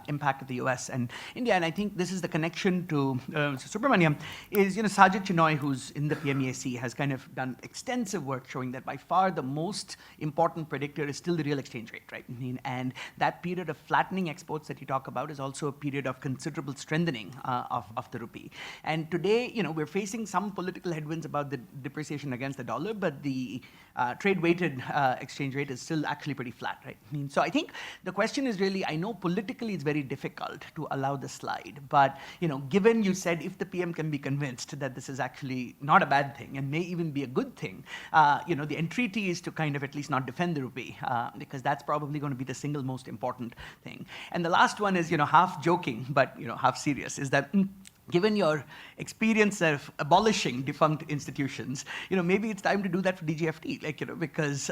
impact of the US and India, and I think this is the connection to Mr. Subramaniam, is Sajid Chinoy, who's in the PMEAC, has kind of done extensive work showing that by far the most important predictor is still the real exchange rate, right? And that period of flattening exports that you talk about is also a period of considerable strengthening of the rupee. And today, we're facing some political headwinds about the depreciation against the dollar, but the trade-weighted exchange rate is still actually pretty flat, right? So I think the question is really, I know politically it's very difficult to allow the slide, but given you said if the PM can be convinced that this is actually not a bad thing and may even be a good thing, the entreaty is to kind of at least not defend the rupee, because that's probably going to be the single most important thing. And the last one is, half joking, but half serious, is that given your experience of abolishing defunct institutions, maybe it's time to do that for DGFT, because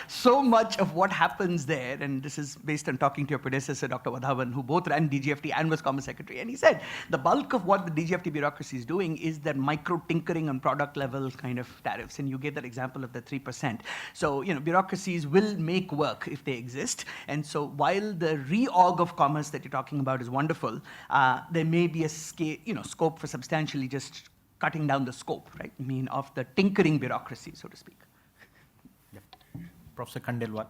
so much of what happens there, and this is based on talking to your predecessor, Dr. Wadhawan, who both ran DGFT and was Commerce Secretary, and he said the bulk of what the DGFT bureaucracy is doing is that micro-tinkering on product level kind of tariffs, and you gave that example of the 3%. So, bureaucracies will make work if they exist, and so while the reorg of commerce that you're talking about is wonderful, there may be a scale, scope for substantially just cutting down the scope, right? Of the tinkering bureaucracy, so to speak. Yeah. Professor Khandelwal.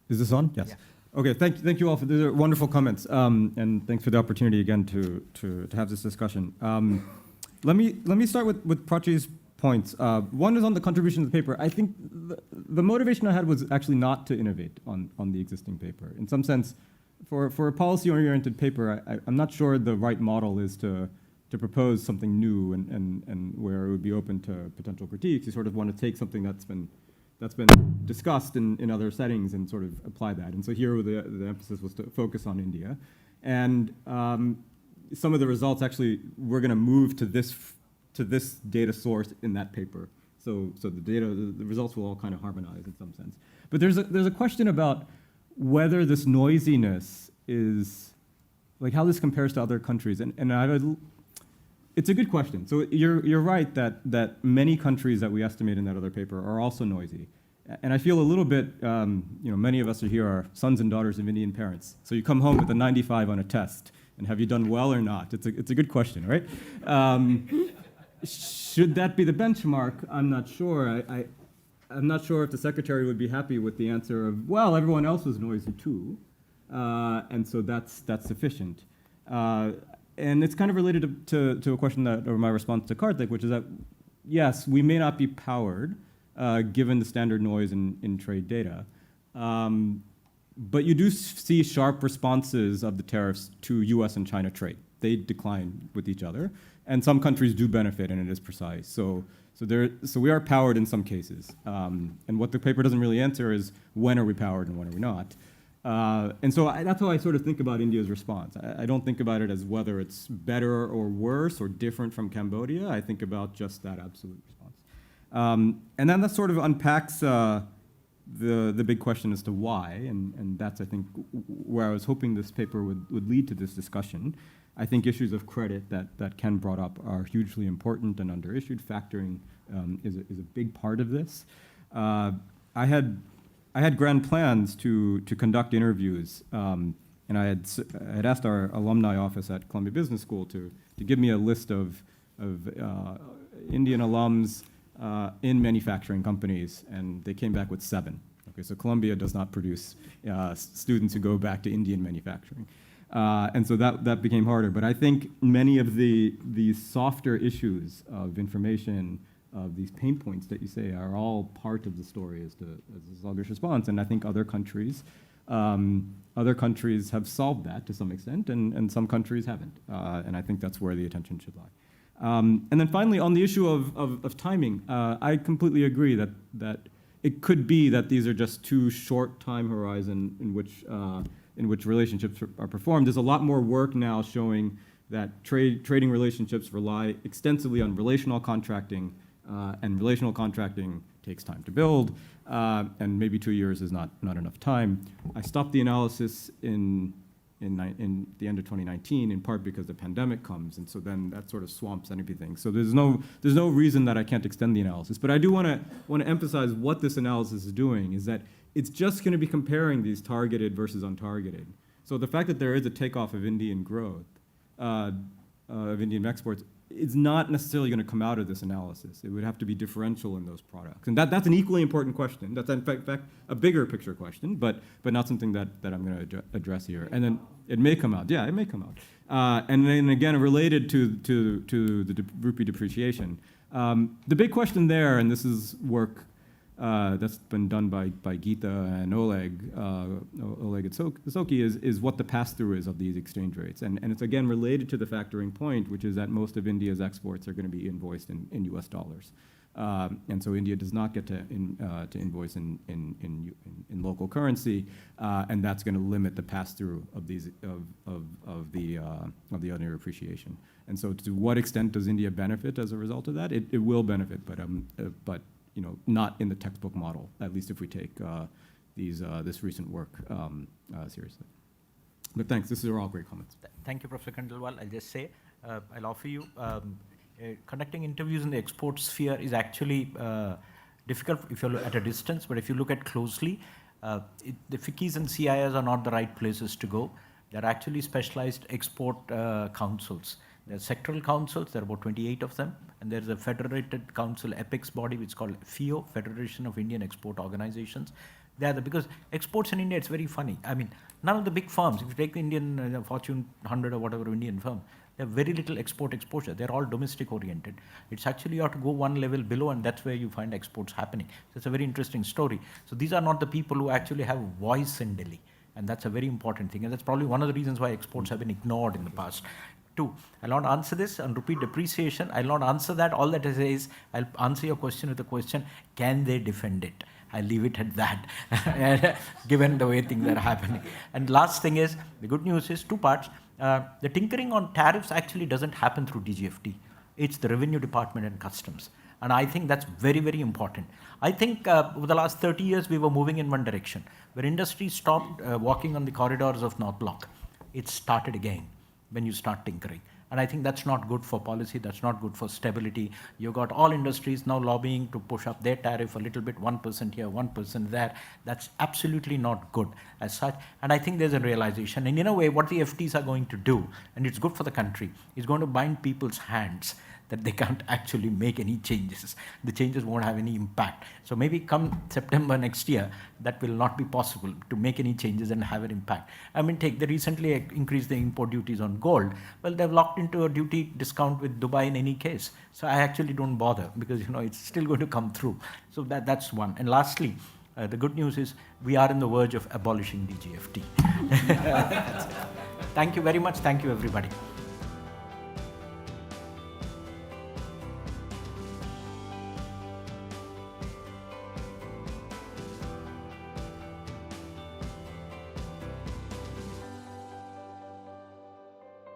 Is this on? Yes. Yeah. Okay, thank you all for the wonderful comments, and thanks for the opportunity again to have this discussion. Let me start with Prachi's points. One is on the contribution to the paper. I think the motivation I had was actually not to innovate on the existing paper. In some sense, for a policy-oriented paper, I'm not sure the right model is to propose something new and where it would be open to potential critiques. You sort of want to take something that's been discussed in other settings and sort of apply that. And so here the emphasis was to focus on India. And some of the results actually, we're going to move to this data source in that paper. So the results will all kind of harmonize in some sense. But there's a question about whether this noisiness is, how this compares to other countries. And it's a good question. So you're right that many countries that we estimate in that other paper are also noisy. And I feel a little bit, many of us here are sons and daughters of Indian parents. So you come home with a 95 on a test, and have you done well or not? It's a good question, right? Should that be the benchmark? I'm not sure. I'm not sure if the secretary would be happy with the answer of, well, everyone else was noisy too, and so that's sufficient. And it's kind of related to a question or my response to Karthik, which is that, yes, we may not be powered, given the standard noise in trade data, but you do see sharp responses of the tariffs to US and China trade. They decline with each other, and some countries do benefit, and it is precise. So we are powered in some cases. And what the paper doesn't really answer is when are we powered and when are we not. And so that's how I sort of think about India's response. I don't think about it as whether it's better or worse or different from Cambodia. I think about just that absolute response. And then that sort of unpacks the big question as to why, and that's, I think, where I was hoping this paper would lead to this discussion. I think issues of credit that Ken brought up are hugely important and underissued. Factoring is a big part of this. I had grand plans to conduct interviews, and I had asked our alumni office at Columbia Business School to give me a list of Indian alums in manufacturing companies, and they came back with 7. Okay, so Columbia does not produce students who go back to Indian manufacturing. And so that became harder. But I think many of these softer issues of information, of these pain points that you say, are all part of the story as a sluggish response. And I think other countries have solved that to some extent, and some countries haven't. And I think that's where the attention should lie. And then finally, on the issue of timing, I completely agree that it could be that these are just too short time horizon in which relationships are performed. There's a lot more work now showing that trading relationships rely extensively on relational contracting, and relational contracting takes time to build, and maybe 2 years is not enough time. I stopped the analysis in the end of 2019, in part because the pandemic comes, and so then that sort of swamps anything. So there's no reason that I can't extend the analysis. But I do want to emphasize what this analysis is doing is that it's just going to be comparing these targeted versus untargeted. So the fact that there is a takeoff of Indian growth, of Indian exports, is not necessarily going to come out of this analysis. It would have to be differential in those products. And that's an equally important question. That's in fact a bigger picture question, but not something that I'm going to address here. And then it may come out. Yeah, it may come out. And then again, related to the rupee depreciation, the big question there, and this is work that's been done by Gita and Oleg and Soki, is what the pass-through is of these exchange rates. And it's again related to the factoring point, which is that most of India's exports are going to be invoiced in US dollars. And so India does not get to invoice in local currency, and that's going to limit the pass-through of these of the under appreciation. And so, to what extent does India benefit as a result of that? It will benefit, but not in the textbook model. At least if we take this recent work seriously. But thanks. These are all great comments. Thank you, Professor Khandelwal. I'll just say, I'll offer you. Conducting interviews in the export sphere is actually difficult if you're at a distance, but if you look at closely, the FICCIs and CIIs are not the right places to go. They're actually specialized export councils. There are sectoral councils, there are about 28 of them, and there's a federated council, apex body, which is called FIO, Federation of Indian Export Organizations. Because exports in India, it's very funny. I mean, none of the big firms, if you take the Indian Fortune 100 or whatever Indian firm, they have very little export exposure. They're all domestic oriented. It's actually you have to go one level below, and that's where you find exports happening. So it's a very interesting story. So these are not the people who actually have voice in Delhi. And that's a very important thing. And that's probably one of the reasons why exports have been ignored in the past. Two, I'll not answer this on rupee depreciation. I'll not answer that. All that I say is, I'll answer your question with a question, can they defend it? I'll leave it at that, given the way things are happening. And last thing is, the good news is two parts. The tinkering on tariffs actually doesn't happen through DGFT. It's the Revenue Department and Customs. And I think that's very, very important. I think over the last 30 years, we were moving in one direction. Where industry stopped walking on the corridors of North Block, it started again when you start tinkering. And I think that's not good for policy, that's not good for stability. You've got all industries now lobbying to push up their tariff a little bit, 1% here, 1% there. That's absolutely not good as such. And I think there's a realization. And in a way, what the FTs are going to do, and it's good for the country, is going to bind people's hands that they can't actually make any changes. The changes won't have any impact. So maybe come September next year, that will not be possible to make any changes and have an impact. I mean, they recently increased the import duties on gold. Well, they've locked into a duty discount with Dubai in any case. So I actually don't bother because, it's still going to come through. So that's one. And lastly, the good news is we are on the verge of abolishing DGFT. Thank you very much. Thank you, everybody.